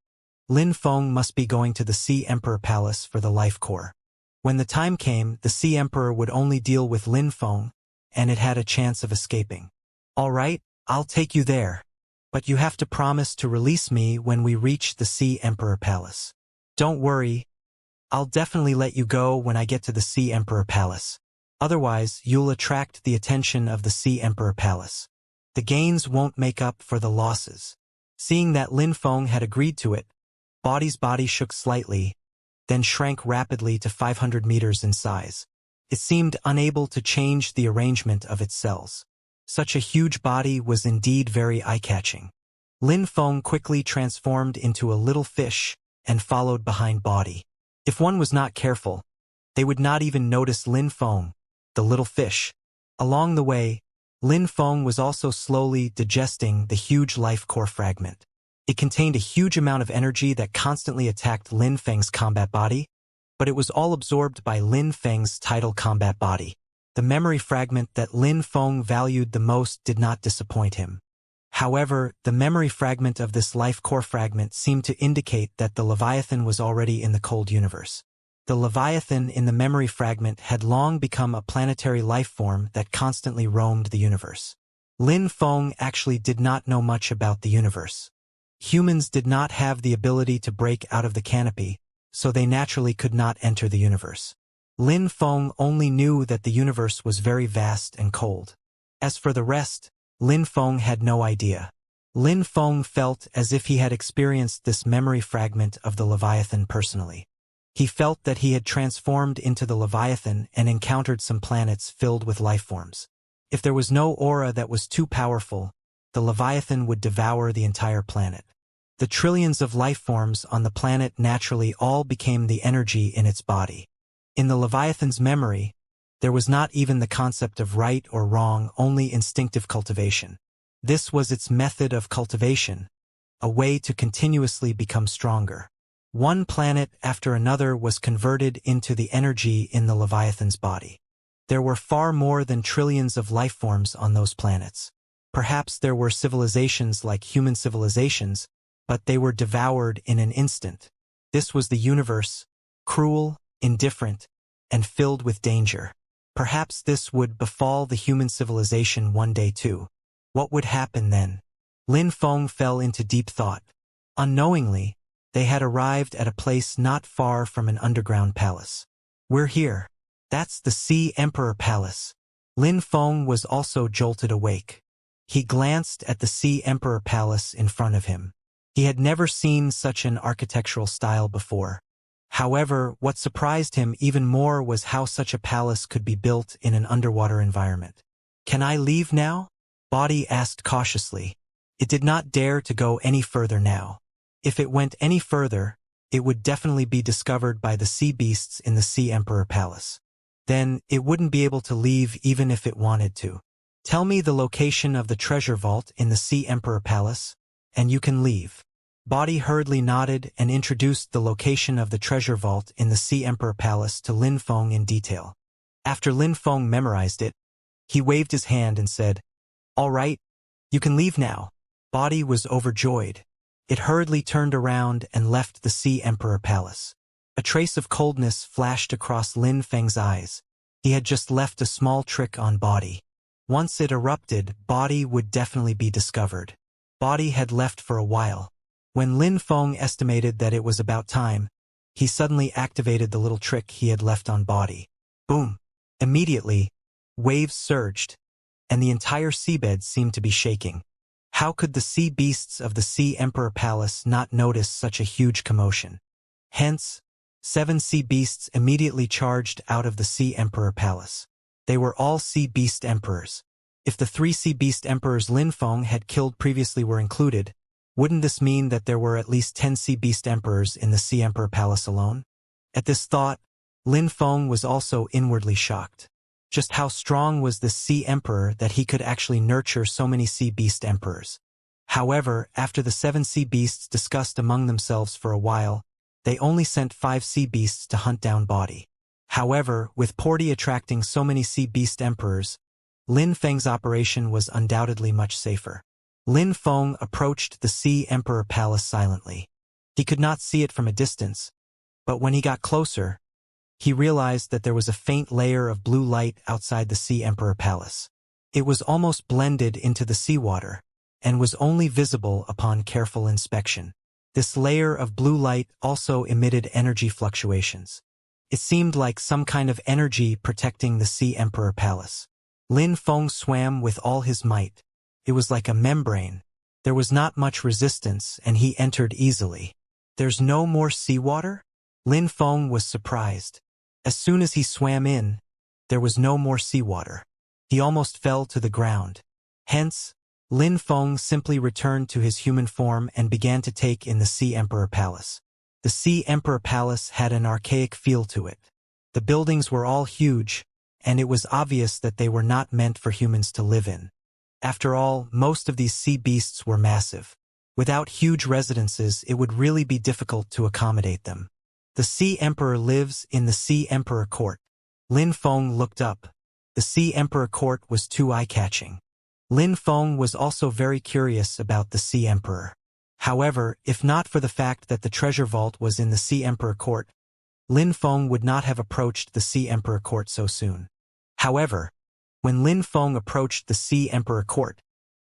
Lin Feng must be going to the Sea Emperor Palace for the life core. When the time came, the Sea Emperor would only deal with Lin Feng, and it had a chance of escaping. "All right, I'll take you there. But you have to promise to release me when we reach the Sea Emperor Palace." "Don't worry, I'll definitely let you go when I get to the Sea Emperor Palace. Otherwise, you'll attract the attention of the Sea Emperor Palace. The gains won't make up for the losses." Seeing that Lin Feng had agreed to it, Body's body shook slightly, then shrank rapidly to 500 meters in size. It seemed unable to change the arrangement of its cells. Such a huge body was indeed very eye-catching. Lin Feng quickly transformed into a little fish and followed behind Body. If one was not careful, they would not even notice Lin Feng, the little fish. Along the way, Lin Feng was also slowly digesting the huge life core fragment. It contained a huge amount of energy that constantly attacked Lin Feng's combat body, but it was all absorbed by Lin Feng's tidal combat body. The memory fragment that Lin Feng valued the most did not disappoint him. However, the memory fragment of this life core fragment seemed to indicate that the Leviathan was already in the cold universe. The Leviathan in the memory fragment had long become a planetary life form that constantly roamed the universe. Lin Feng actually did not know much about the universe. Humans did not have the ability to break out of the canopy, so they naturally could not enter the universe. Lin Feng only knew that the universe was very vast and cold. As for the rest, Lin Feng had no idea. Lin Feng felt as if he had experienced this memory fragment of the Leviathan personally. He felt that he had transformed into the Leviathan and encountered some planets filled with life forms. If there was no aura that was too powerful, the Leviathan would devour the entire planet. The trillions of life forms on the planet naturally all became the energy in its body. In the Leviathan's memory, there was not even the concept of right or wrong, only instinctive cultivation. This was its method of cultivation, a way to continuously become stronger. One planet after another was converted into the energy in the Leviathan's body. There were far more than trillions of life forms on those planets. Perhaps there were civilizations like human civilizations, but they were devoured in an instant. This was the universe, cruel, indifferent, and filled with danger. Perhaps this would befall the human civilization one day too. What would happen then? Lin Feng fell into deep thought. Unknowingly, they had arrived at a place not far from an underground palace. "We're here. That's the Sea Emperor Palace." Lin Feng was also jolted awake. He glanced at the Sea Emperor Palace in front of him. He had never seen such an architectural style before. However, what surprised him even more was how such a palace could be built in an underwater environment. "Can I leave now?" Body asked cautiously. It did not dare to go any further now. If it went any further, it would definitely be discovered by the sea beasts in the Sea Emperor Palace. then it wouldn't be able to leave even if it wanted to. Tell me the location of the treasure vault in the Sea Emperor Palace, and you can leave. Body hurriedly nodded and introduced the location of the treasure vault in the Sea Emperor Palace to Lin Feng in detail. After Lin Feng memorized it, he waved his hand and said, "All right, you can leave now." Body was overjoyed. It hurriedly turned around and left the Sea Emperor Palace. A trace of coldness flashed across Lin Feng's eyes. He had just left a small trick on Body. Once it erupted, Body would definitely be discovered. Body had left for a while. When Lin Feng estimated that it was about time, he suddenly activated the little trick he had left on Body. Boom! Immediately, waves surged, and the entire seabed seemed to be shaking. How could the sea beasts of the Sea Emperor Palace not notice such a huge commotion? Hence, 7 sea beasts immediately charged out of the Sea Emperor Palace. They were all sea beast emperors. If the 3 sea beast emperors Lin Feng had killed previously were included, wouldn't this mean that there were at least 10 sea beast emperors in the Sea Emperor Palace alone? At this thought, Lin Feng was also inwardly shocked. Just how strong was this sea emperor that he could actually nurture so many sea beast emperors? However, after the 7 sea beasts discussed among themselves for a while, they only sent 5 sea beasts to hunt down Body. However, with Porty attracting so many sea beast emperors, Lin Feng's operation was undoubtedly much safer. Lin Feng approached the Sea Emperor Palace silently. He could not see it from a distance, but when he got closer, he realized that there was a faint layer of blue light outside the Sea Emperor Palace. It was almost blended into the seawater, and was only visible upon careful inspection. This layer of blue light also emitted energy fluctuations. It seemed like some kind of energy protecting the Sea Emperor Palace. Lin Feng swam with all his might. It was like a membrane. There was not much resistance, and he entered easily. There's no more seawater? Lin Feng was surprised. As soon as he swam in, there was no more seawater. He almost fell to the ground. Hence, Lin Feng simply returned to his human form and began to take in the Sea Emperor Palace. The Sea Emperor Palace had an archaic feel to it. The buildings were all huge, and it was obvious that they were not meant for humans to live in. After all, most of these sea beasts were massive. Without huge residences, it would really be difficult to accommodate them. The Sea Emperor lives in the Sea Emperor Court. Lin Feng looked up. The Sea Emperor Court was too eye-catching. Lin Feng was also very curious about the Sea Emperor. However, if not for the fact that the treasure vault was in the Sea Emperor Court, Lin Feng would not have approached the Sea Emperor Court so soon. However, when Lin Feng approached the Sea Emperor Court,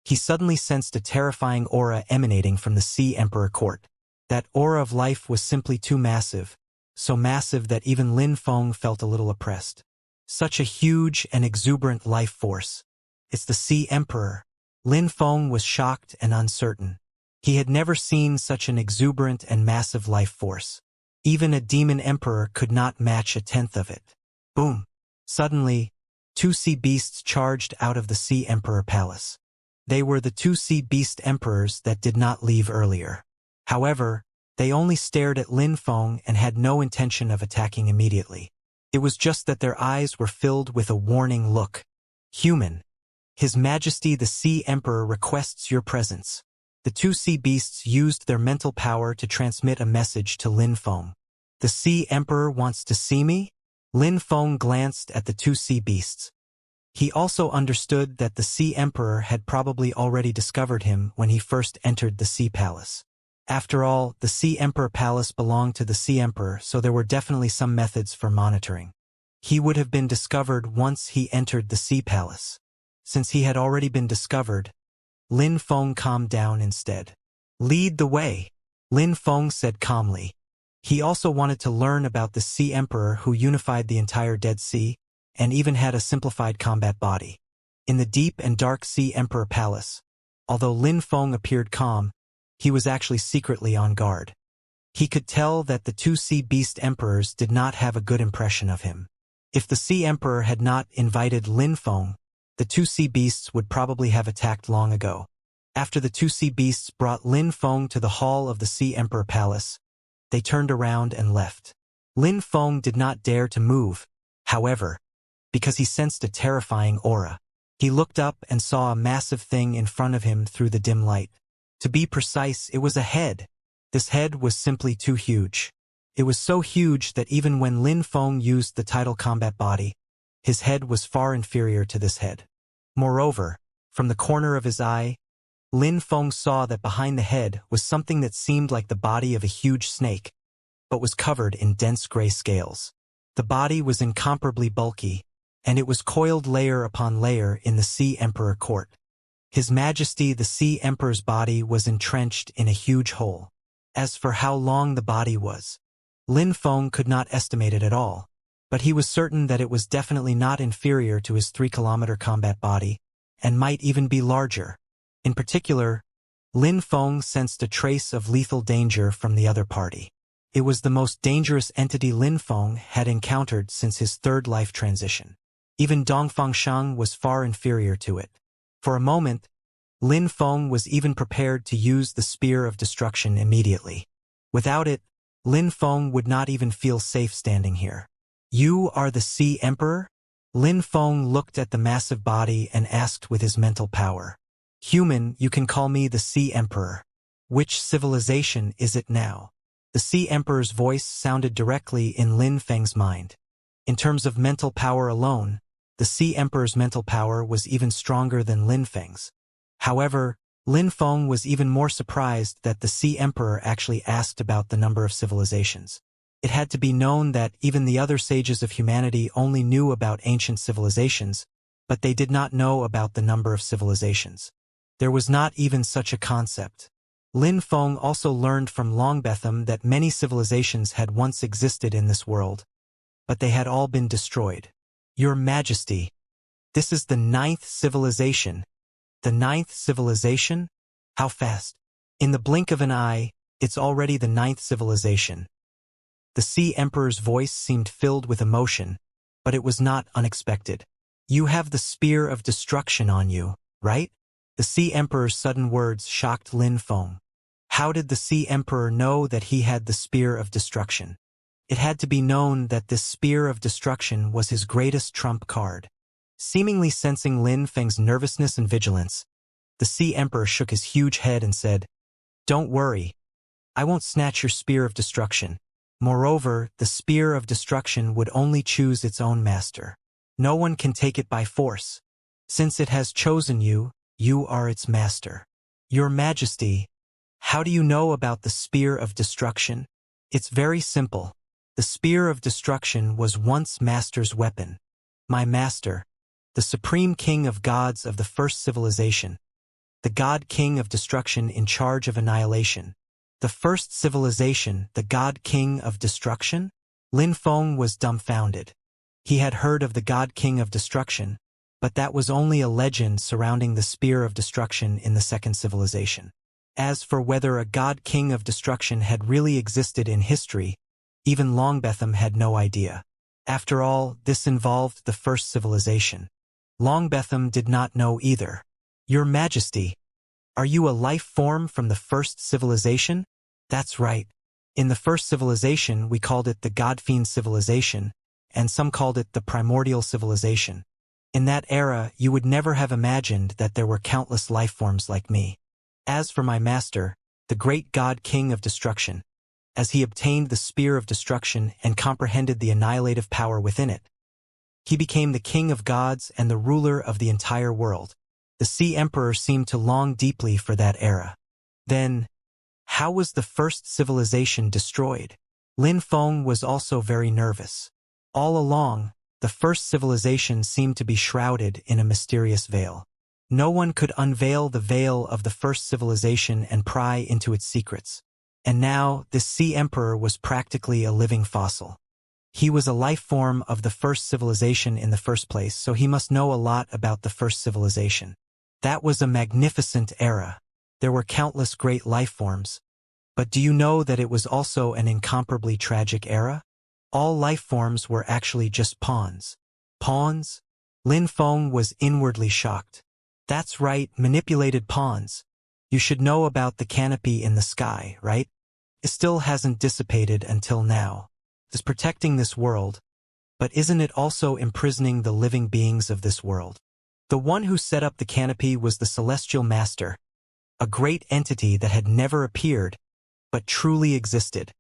he suddenly sensed a terrifying aura emanating from the Sea Emperor Court. That aura of life was simply too massive, so massive that even Lin Feng felt a little oppressed. Such a huge and exuberant life force. It's the Sea Emperor. Lin Feng was shocked and uncertain. He had never seen such an exuberant and massive life force. Even a demon emperor could not match a tenth of it. Boom! Suddenly, 2 sea beasts charged out of the Sea Emperor Palace. They were the 2 sea beast emperors that did not leave earlier. However, they only stared at Lin Feng and had no intention of attacking immediately. It was just that their eyes were filled with a warning look. Human. His Majesty the Sea Emperor requests your presence. The 2 sea beasts used their mental power to transmit a message to Lin Feng. The Sea Emperor wants to see me? Lin Feng glanced at the 2 sea beasts. He also understood that the Sea Emperor had probably already discovered him when he first entered the Sea Palace. After all, the Sea Emperor Palace belonged to the Sea Emperor, so there were definitely some methods for monitoring. He would have been discovered once he entered the Sea Palace. Since he had already been discovered, Lin Feng calmed down instead. Lead the way, Lin Feng said calmly. He also wanted to learn about the Sea Emperor who unified the entire Dead Sea, and even had a simplified combat body. In the deep and dark Sea Emperor Palace, although Lin Feng appeared calm, he was actually secretly on guard. He could tell that the 2 sea beast emperors did not have a good impression of him. If the Sea Emperor had not invited Lin Feng, the 2 sea beasts would probably have attacked long ago. After the 2 sea beasts brought Lin Feng to the hall of the Sea Emperor Palace, they turned around and left. Lin Feng did not dare to move. However, because he sensed a terrifying aura. He looked up and saw a massive thing in front of him through the dim light. To be precise, it was a head. This head was simply too huge. It was so huge that even when Lin Feng used the title combat body, his head was far inferior to this head. Moreover, from the corner of his eye, Lin Feng saw that behind the head was something that seemed like the body of a huge snake, but was covered in dense gray scales. The body was incomparably bulky, and it was coiled layer upon layer in the Sea Emperor court. His Majesty the Sea Emperor's body was entrenched in a huge hole. As for how long the body was, Lin Feng could not estimate it at all, but he was certain that it was definitely not inferior to his 3-kilometer combat body, and might even be larger. In particular, Lin Feng sensed a trace of lethal danger from the other party. It was the most dangerous entity Lin Feng had encountered since his third life transition. Even Dongfang Shang was far inferior to it. For a moment, Lin Feng was even prepared to use the Spear of Destruction immediately. Without it, Lin Feng would not even feel safe standing here. "You are the Sea Emperor?" Lin Feng looked at the massive body and asked with his mental power. "Human, you can call me the Sea Emperor. Which civilization is it now?" The Sea Emperor's voice sounded directly in Lin Feng's mind. In terms of mental power alone, the Sea Emperor's mental power was even stronger than Lin Feng's. However, Lin Feng was even more surprised that the Sea Emperor actually asked about the number of civilizations. It had to be known that even the other sages of humanity only knew about ancient civilizations, but they did not know about the number of civilizations. There was not even such a concept. Lin Feng also learned from Longbetham that many civilizations had once existed in this world, but they had all been destroyed. "Your Majesty, this is the 9th civilization." "The 9th civilization? How fast?" "In the blink of an eye, it's already the 9th civilization." The Sea Emperor's voice seemed filled with emotion, but it was not unexpected. "You have the Spear of Destruction on you, right?" The Sea Emperor's sudden words shocked Lin Feng. How did the Sea Emperor know that he had the Spear of Destruction? It had to be known that this Spear of Destruction was his greatest trump card. Seemingly sensing Lin Feng's nervousness and vigilance, the Sea Emperor shook his huge head and said, "Don't worry. I won't snatch your Spear of Destruction. Moreover, the Spear of Destruction would only choose its own master. No one can take it by force. Since it has chosen you, you are its master." "Your Majesty, how do you know about the Spear of Destruction?" "It's very simple. The Spear of Destruction was once Master's weapon. My Master, the Supreme King of Gods of the first civilization, the God King of Destruction in charge of annihilation. The first civilization, the God King of Destruction?" Lin Feng was dumbfounded. He had heard of the God King of Destruction, but that was only a legend surrounding the Spear of Destruction in the second civilization. As for whether a God King of Destruction had really existed in history, even Longbetham had no idea. After all, this involved the first civilization. Longbetham did not know either. "Your Majesty, are you a life form from the first civilization?" "That's right. In the first civilization we called it the Godfiend civilization, and some called it the primordial civilization. In that era you would never have imagined that there were countless life forms like me. As for my master, the great God King of Destruction, as he obtained the Spear of Destruction and comprehended the annihilative power within it, he became the King of Gods and the ruler of the entire world." The Sea Emperor seemed to long deeply for that era. Then, how was the first civilization destroyed? Lin Feng was also very nervous. All along, the first civilization seemed to be shrouded in a mysterious veil. No one could unveil the veil of the first civilization and pry into its secrets. And now, this Sea Emperor was practically a living fossil. He was a life form of the first civilization in the first place, so he must know a lot about the first civilization. That was a magnificent era. There were countless great life forms. But do you know that it was also an incomparably tragic era? All life forms were actually just pawns. Pawns? Lin Feng was inwardly shocked. That's right, manipulated pawns. You should know about the canopy in the sky, right? It still hasn't dissipated until now. It's protecting this world, But isn't it also imprisoning the living beings of this world? The one who set up the canopy was the Celestial Master, a great entity that had never appeared, but truly existed.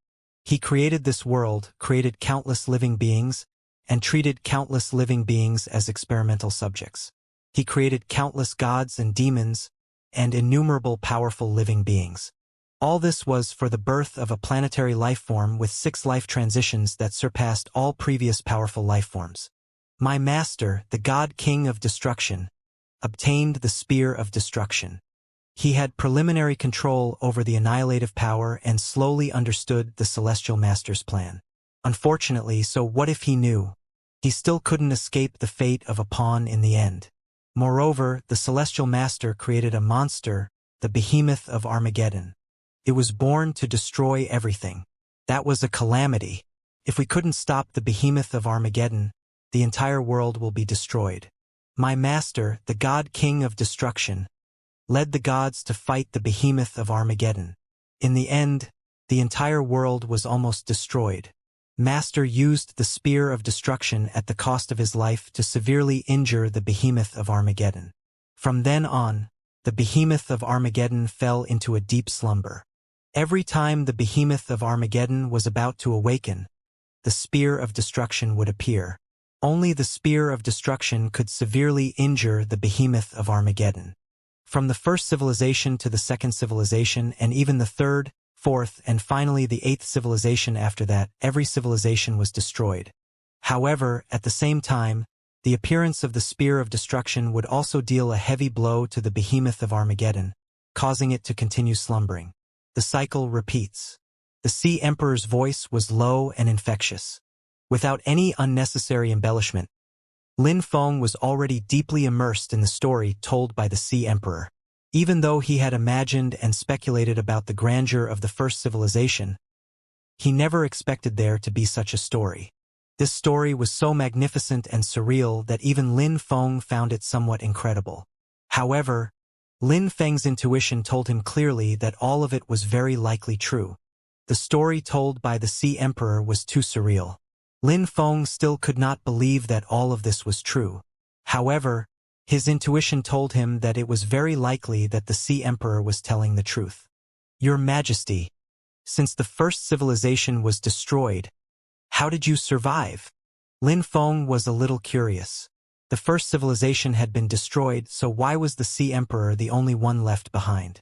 He created this world, created countless living beings, and treated countless living beings as experimental subjects. He created countless gods and demons, and innumerable powerful living beings. All this was for the birth of a planetary life form with 6 life transitions that surpassed all previous powerful life forms. My master, the God King of Destruction, obtained the Spear of Destruction. He had preliminary control over the annihilative power and slowly understood the Celestial Master's plan. Unfortunately, so what if he knew? He still couldn't escape the fate of a pawn in the end. Moreover, the Celestial Master created a monster, the Behemoth of Armageddon. It was born to destroy everything. That was a calamity. If we couldn't stop the Behemoth of Armageddon, the entire world will be destroyed. My master, the God King of Destruction, led the gods to fight the Behemoth of Armageddon. In the end, the entire world was almost destroyed. Master used the Spear of Destruction at the cost of his life to severely injure the Behemoth of Armageddon. From then on, the Behemoth of Armageddon fell into a deep slumber. Every time the Behemoth of Armageddon was about to awaken, the Spear of Destruction would appear. Only the Spear of Destruction could severely injure the Behemoth of Armageddon. From the first civilization to the second civilization, and even the third, fourth, and finally the 8th civilization after that, every civilization was destroyed. However, at the same time, the appearance of the Spear of Destruction would also deal a heavy blow to the Behemoth of Armageddon, causing it to continue slumbering. The cycle repeats. The Sea Emperor's voice was low and infectious. Without any unnecessary embellishment, Lin Feng was already deeply immersed in the story told by the Sea Emperor. Even though he had imagined and speculated about the grandeur of the first civilization, he never expected there to be such a story. This story was so magnificent and surreal that even Lin Feng found it somewhat incredible. However, Lin Feng's intuition told him clearly that all of it was very likely true. The story told by the Sea Emperor was too surreal. Lin Feng still could not believe that all of this was true. However, his intuition told him that it was very likely that the Sea Emperor was telling the truth. Your Majesty, since the first civilization was destroyed, how did you survive? Lin Feng was a little curious. The first civilization had been destroyed, so why was the Sea Emperor the only one left behind?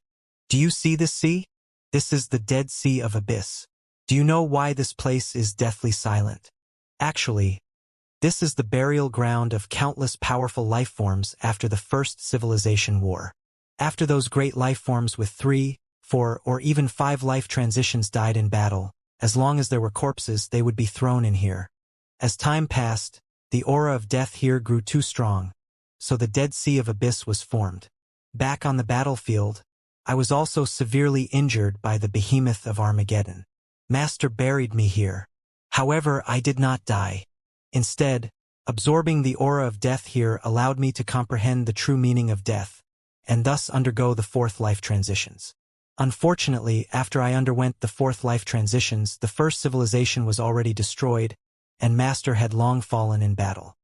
Do you see this sea? This is the Dead Sea of Abyss. Do you know why this place is deathly silent? Actually, this is the burial ground of countless powerful life forms after the first civilization war. After those great life forms with 3, 4, or even 5 life transitions died in battle, as long as there were corpses, they would be thrown in here. As time passed, the aura of death here grew too strong, so the Dead Sea of Abyss was formed. Back on the battlefield, I was also severely injured by the Behemoth of Armageddon. Master buried me here. However, I did not die. Instead, absorbing the aura of death here allowed me to comprehend the true meaning of death, and thus undergo the 4th life transitions. Unfortunately, after I underwent the 4th life transitions, the first civilization was already destroyed, and Master had long fallen in battle.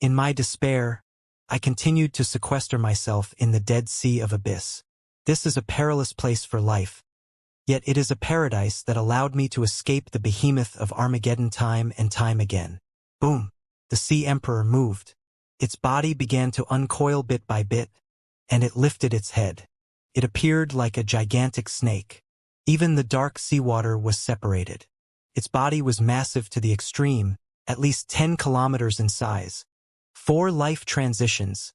In my despair, I continued to sequester myself in the Dead Sea of Abyss. This is a perilous place for life, yet it is a paradise that allowed me to escape the Behemoth of Armageddon time and time again. Boom! The Sea Emperor moved. Its body began to uncoil bit by bit, and it lifted its head. It appeared like a gigantic snake. Even the dark seawater was separated. Its body was massive to the extreme, at least 10 kilometers in size. 4 life transitions.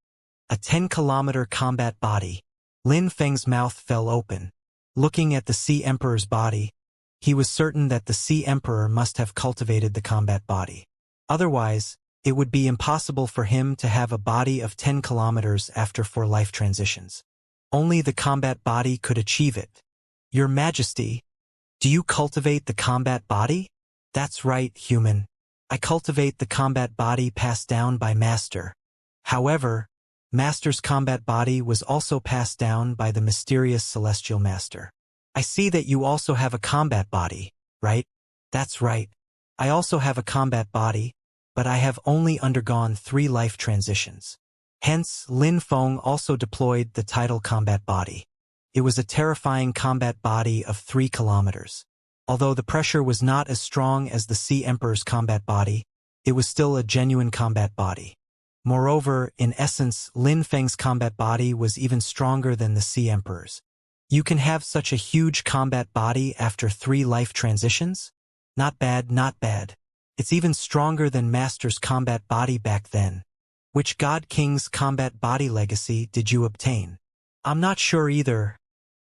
A 10-kilometer combat body. Lin Feng's mouth fell open. Looking at the Sea Emperor's body, he was certain that the Sea Emperor must have cultivated the combat body. Otherwise, it would be impossible for him to have a body of 10 kilometers after 4 life transitions. Only the combat body could achieve it. Your Majesty, do you cultivate the combat body? That's right, human. I cultivate the combat body passed down by Master. However, Master's combat body was also passed down by the mysterious Celestial Master. I see that you also have a combat body, right? That's right. I also have a combat body, but I have only undergone 3 life transitions. Hence, Lin Feng also deployed the tidal combat body. It was a terrifying combat body of 3 kilometers. Although the pressure was not as strong as the Sea Emperor's combat body, it was still a genuine combat body. Moreover, in essence, Lin Feng's combat body was even stronger than the Sea Emperor's. You can have such a huge combat body after 3 life transitions? Not bad, not bad. It's even stronger than Master's combat body back then. Which God King's combat body legacy did you obtain? I'm not sure either.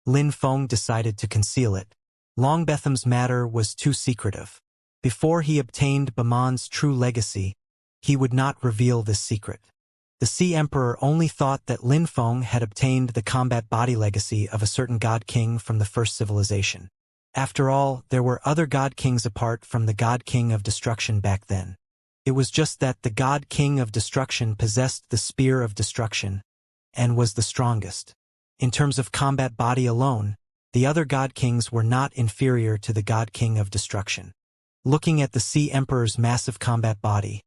Lin Feng decided to conceal it. Long Betham's matter was too secretive. Before he obtained Bamon's true legacy, he would not reveal this secret. The Sea Emperor only thought that Lin Feng had obtained the combat body legacy of a certain God King from the first civilization. After all, there were other God Kings apart from the God King of Destruction back then. It was just that the God King of Destruction possessed the Spear of Destruction and was the strongest. In terms of combat body alone, the other God Kings were not inferior to the God King of Destruction. Looking at the Sea Emperor's massive combat body,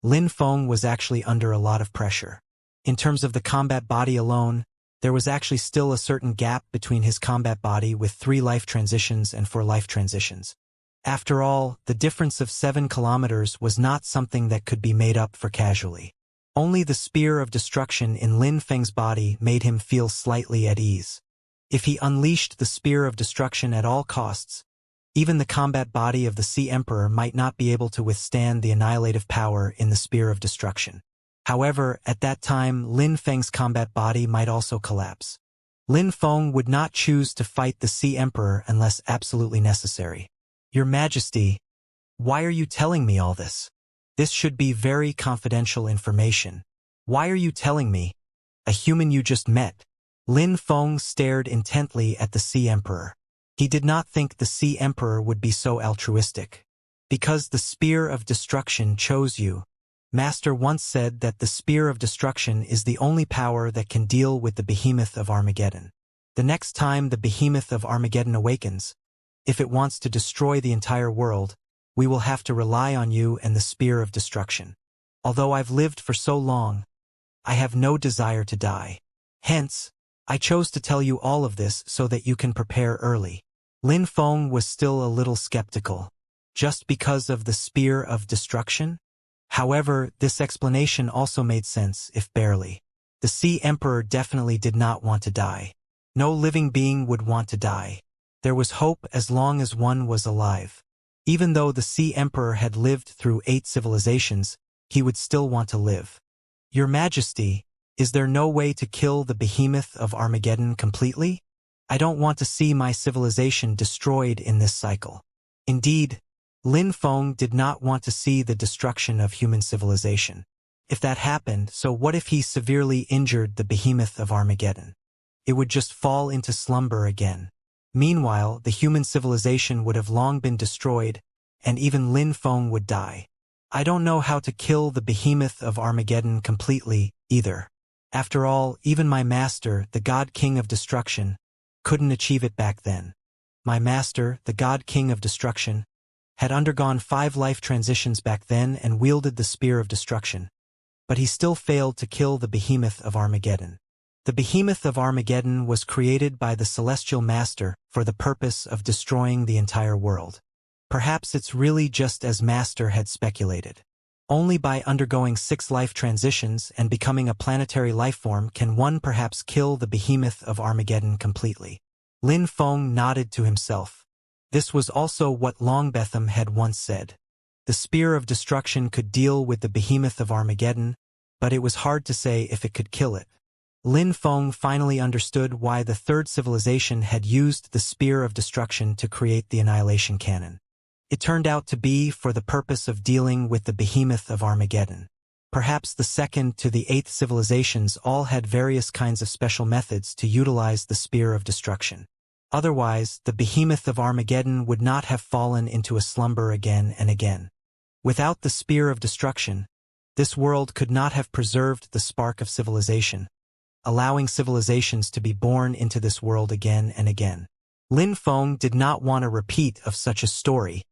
Lin Feng was actually under a lot of pressure. In terms of the combat body alone, there was actually still a certain gap between his combat body with 3 life transitions and 4 life transitions. After all, the difference of 7 kilometers was not something that could be made up for casually. Only the Spear of Destruction in Lin Feng's body made him feel slightly at ease. If he unleashed the Spear of Destruction at all costs, even the combat body of the Sea Emperor might not be able to withstand the annihilative power in the Spear of Destruction. However, at that time, Lin Feng's combat body might also collapse. Lin Feng would not choose to fight the Sea Emperor unless absolutely necessary. Your Majesty, why are you telling me all this? This should be very confidential information. Why are you telling me? A human you just met. Lin Feng stared intently at the Sea Emperor. He did not think the Sea Emperor would be so altruistic. Because the Spear of Destruction chose you. Master once said that the Spear of Destruction is the only power that can deal with the Behemoth of Armageddon. The next time the Behemoth of Armageddon awakens, if it wants to destroy the entire world, we will have to rely on you and the Spear of Destruction. Although I've lived for so long, I have no desire to die. Hence, I chose to tell you all of this so that you can prepare early. Lin Feng was still a little skeptical. Just because of the Spear of Destruction? However, this explanation also made sense, if barely. The Sea Emperor definitely did not want to die. No living being would want to die. There was hope as long as one was alive. Even though the Sea Emperor had lived through 8 civilizations, he would still want to live. Your Majesty, is there no way to kill the Behemoth of Armageddon completely? I don't want to see my civilization destroyed in this cycle. Indeed, Lin Feng did not want to see the destruction of human civilization. If that happened, so what if he severely injured the Behemoth of Armageddon? It would just fall into slumber again. Meanwhile, the human civilization would have long been destroyed, and even Lin Feng would die. I don't know how to kill the Behemoth of Armageddon completely, either. After all, even my master, the God King of Destruction, couldn't achieve it back then. My master, the God King of Destruction, had undergone 5 life transitions back then and wielded the Spear of Destruction. But he still failed to kill the Behemoth of Armageddon. The Behemoth of Armageddon was created by the Celestial Master for the purpose of destroying the entire world. Perhaps it's really just as Master had speculated. Only by undergoing 6 life transitions and becoming a planetary lifeform can one perhaps kill the Behemoth of Armageddon completely. Lin Feng nodded to himself. This was also what Longbetham had once said. The Spear of Destruction could deal with the Behemoth of Armageddon, but it was hard to say if it could kill it. Lin Feng finally understood why the 3rd civilization had used the Spear of Destruction to create the Annihilation Cannon. It turned out to be for the purpose of dealing with the Behemoth of Armageddon. Perhaps the 2nd to the 8th civilizations all had various kinds of special methods to utilize the Spear of Destruction. Otherwise, the Behemoth of Armageddon would not have fallen into a slumber again and again. Without the Spear of Destruction, this world could not have preserved the spark of civilization, allowing civilizations to be born into this world again and again. Lin Feng did not want a repeat of such a story.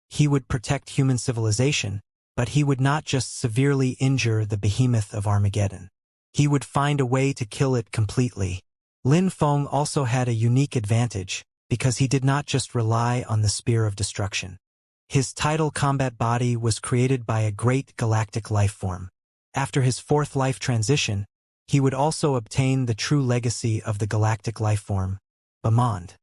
He would protect human civilization, But he would not just severely injure the behemoth of Armageddon. He would find a way to kill it completely. Lin Feng also had a unique advantage, because he did not just rely on the Spear of Destruction. His tidal combat body was created by a great galactic life form. After his fourth life transition, he would also obtain the true legacy of the galactic life form, Bamond.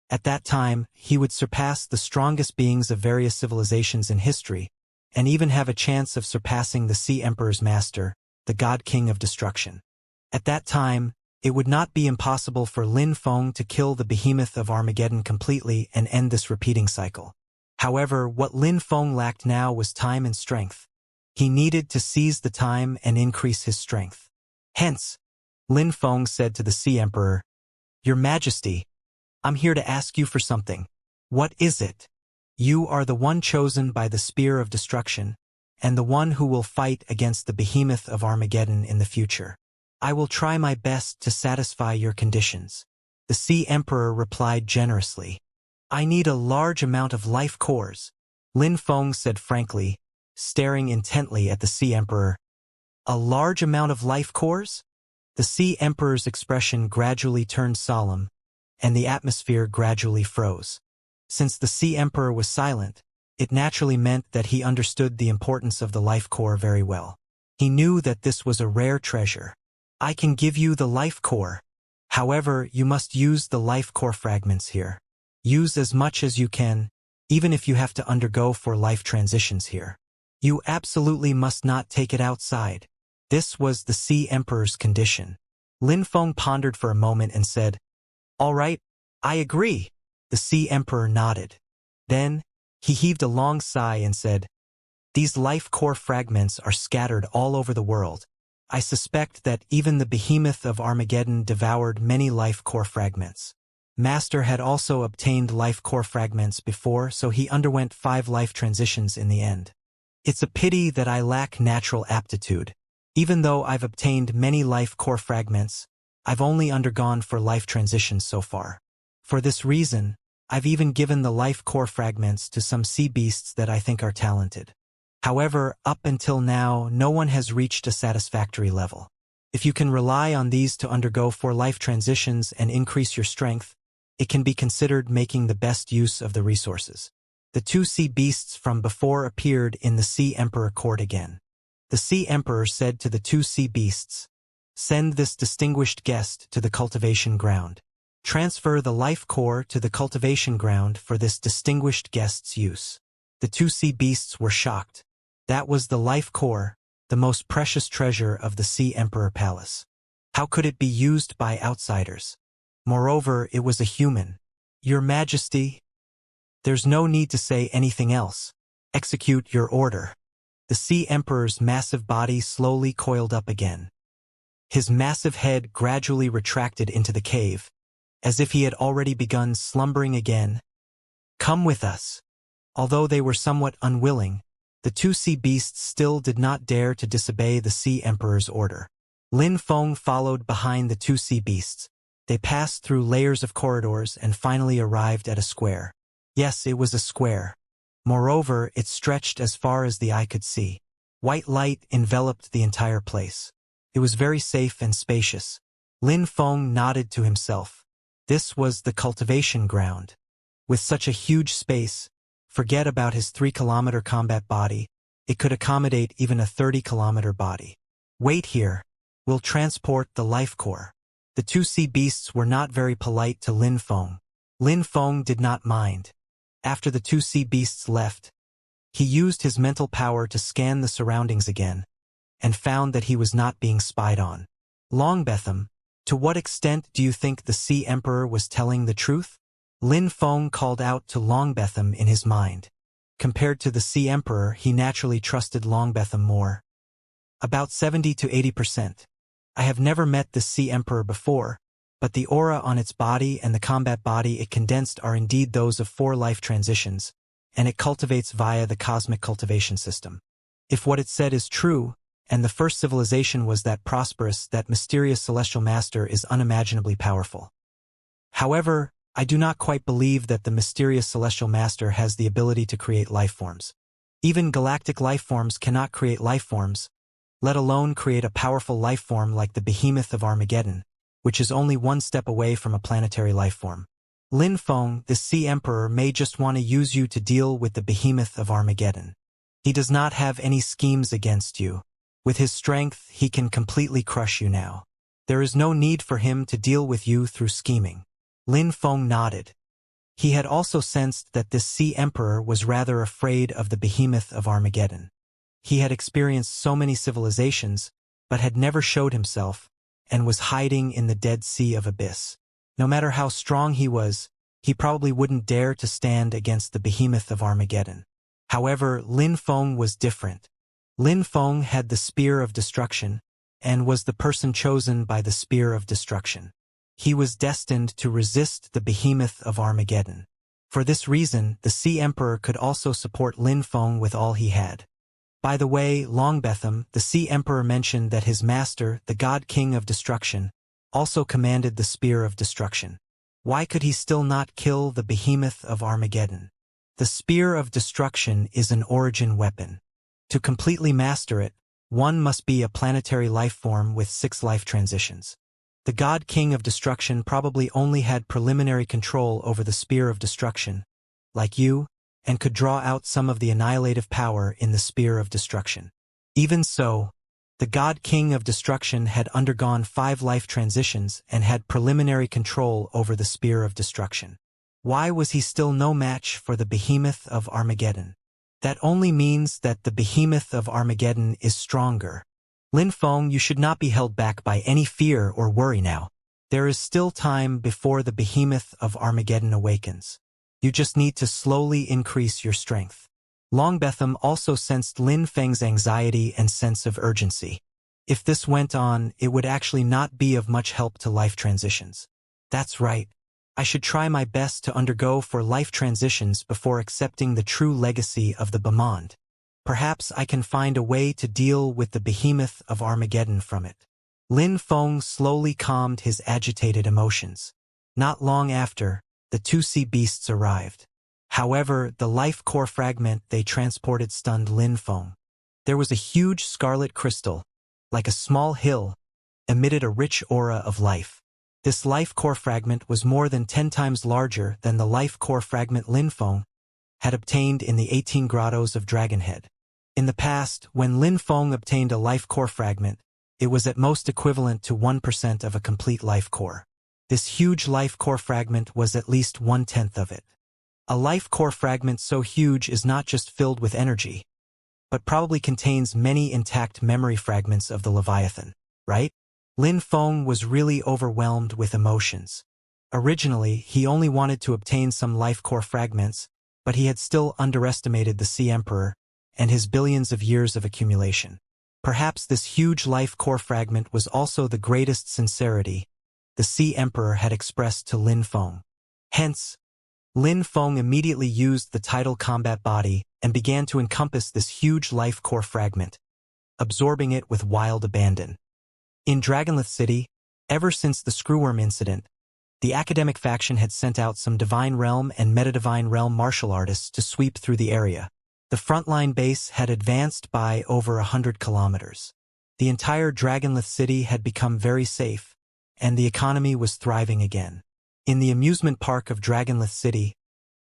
At that time, he would surpass the strongest beings of various civilizations in history, and even have a chance of surpassing the Sea Emperor's master, the God King of Destruction. At that time, it would not be impossible for Lin Feng to kill the behemoth of Armageddon completely and end this repeating cycle. However, what Lin Feng lacked now was time and strength. He needed to seize the time and increase his strength. Hence, Lin Feng said to the Sea Emperor, "Your Majesty, I'm here to ask you for something." "What is it?" "You are the one chosen by the Spear of Destruction, and the one who will fight against the behemoth of Armageddon in the future. I will try my best to satisfy your conditions." The Sea Emperor replied generously. "I need a large amount of life cores," Lin Feng said frankly, staring intently at the Sea Emperor. "A large amount of life cores?" The Sea Emperor's expression gradually turned solemn, and the atmosphere gradually froze. Since the Sea Emperor was silent, it naturally meant that he understood the importance of the life core very well. He knew that this was a rare treasure. "I can give you the life core. However, you must use the life core fragments here. Use as much as you can, even if you have to undergo 4 life transitions here. You absolutely must not take it outside." This was the Sea Emperor's condition. Lin Feng pondered for a moment and said, "All right, I agree." The Sea Emperor nodded. Then, he heaved a long sigh and said, "These life core fragments are scattered all over the world. I suspect that even the behemoth of Armageddon devoured many life core fragments. Master had also obtained life core fragments before, so he underwent 5 life transitions in the end. It's a pity that I lack natural aptitude. Even though I've obtained many life core fragments, I've only undergone 4 life transitions so far. For this reason, I've even given the life core fragments to some sea beasts that I think are talented. However, up until now, no one has reached a satisfactory level. If you can rely on these to undergo 4 life transitions and increase your strength, it can be considered making the best use of the resources." The 2 sea beasts from before appeared in the Sea Emperor court again. The Sea Emperor said to the 2 sea beasts, "Send this distinguished guest to the cultivation ground. Transfer the life core to the cultivation ground for this distinguished guest's use." The 2 sea beasts were shocked. That was the life core, the most precious treasure of the Sea Emperor Palace. How could it be used by outsiders? Moreover, it was a human. "Your Majesty, there's no need to say anything else. Execute your order." The Sea Emperor's massive body slowly coiled up again. His massive head gradually retracted into the cave, as if he had already begun slumbering again. "Come with us." Although they were somewhat unwilling, the 2 sea beasts still did not dare to disobey the Sea Emperor's order. Lin Feng followed behind the 2 sea beasts. They passed through layers of corridors and finally arrived at a square. Yes, it was a square. Moreover, it stretched as far as the eye could see. White light enveloped the entire place. It was very safe and spacious. Lin Feng nodded to himself. This was the cultivation ground. With such a huge space, forget about his 3-kilometer combat body, it could accommodate even a 30-kilometer body. "Wait here. We'll transport the life core." The 2 sea beasts were not very polite to Lin Feng. Lin Feng did not mind. After the 2 sea beasts left, he used his mental power to scan the surroundings again, and found that he was not being spied on. "Longbetham, to what extent do you think the Sea Emperor was telling the truth?" Lin Feng called out to Longbetham in his mind. Compared to the Sea Emperor, he naturally trusted Longbetham more. "About 70 to 80%. I have never met the Sea Emperor before, but the aura on its body and the combat body it condensed are indeed those of 4 life transitions, and it cultivates via the cosmic cultivation system. If what it said is true, and the first civilization was that prosperous, that mysterious celestial master is unimaginably powerful. However, I do not quite believe that the mysterious celestial master has the ability to create life forms. Even galactic lifeforms cannot create lifeforms, let alone create a powerful lifeform like the behemoth of Armageddon, which is only one step away from a planetary lifeform. Lin Feng, the Sea Emperor, may just want to use you to deal with the behemoth of Armageddon. He does not have any schemes against you. With his strength, he can completely crush you now. There is no need for him to deal with you through scheming. Lin Feng nodded. He had also sensed that this Sea Emperor was rather afraid of the behemoth of Armageddon. He had experienced so many civilizations, but had never showed himself, and was hiding in the Dead Sea of Abyss. No matter how strong he was, he probably wouldn't dare to stand against the behemoth of Armageddon. However, Lin Feng was different. Lin Feng had the Spear of Destruction, and was the person chosen by the Spear of Destruction. He was destined to resist the behemoth of Armageddon. For this reason, the Sea Emperor could also support Lin Feng with all he had. By the way, Longbetham, the Sea Emperor, mentioned that his master, the God King of Destruction, also commanded the Spear of Destruction. Why could he still not kill the behemoth of Armageddon? The Spear of Destruction is an origin weapon. To completely master it, one must be a planetary lifeform with 6 life transitions. The God King of Destruction probably only had preliminary control over the Spear of Destruction, like you, and could draw out some of the annihilative power in the Spear of Destruction. Even so, the God King of Destruction had undergone 5 life transitions and had preliminary control over the Spear of Destruction. Why was he still no match for the behemoth of Armageddon? That only means that the behemoth of Armageddon is stronger. Lin Feng, you should not be held back by any fear or worry now. There is still time before the behemoth of Armageddon awakens. You just need to slowly increase your strength. Longbetham also sensed Lin Feng's anxiety and sense of urgency. If this went on, it would actually not be of much help to life transitions. That's right. I should try my best to undergo 4 life transitions before accepting the true legacy of the Bemond. Perhaps I can find a way to deal with the behemoth of Armageddon from it. Lin Feng slowly calmed his agitated emotions. Not long after, the 2 sea beasts arrived. However, the life core fragment they transported stunned Lin Feng. There was a huge scarlet crystal, like a small hill, emitted a rich aura of life. This life core fragment was more than 10 times larger than the life core fragment Lin Feng had obtained in the 18 grottos of Dragonhead. In the past, when Lin Feng obtained a life core fragment, it was at most equivalent to 1% of a complete life core. This huge life core fragment was at least 1/10 of it. A life core fragment so huge is not just filled with energy, but probably contains many intact memory fragments of the Leviathan, right? Lin Feng was really overwhelmed with emotions. Originally, he only wanted to obtain some life core fragments, but he had still underestimated the Sea Emperor and his billions of years of accumulation. Perhaps this huge life core fragment was also the greatest sincerity the Sea Emperor had expressed to Lin Feng. Hence, Lin Feng immediately used the tidal combat body and began to encompass this huge life core fragment, absorbing it with wild abandon. In Dragonlith City, ever since the Screwworm incident, the academic faction had sent out some Divine Realm and Metadivine Realm martial artists to sweep through the area. The frontline base had advanced by over 100 kilometers. The entire Dragonlith City had become very safe, and the economy was thriving again. In the amusement park of Dragonlith City,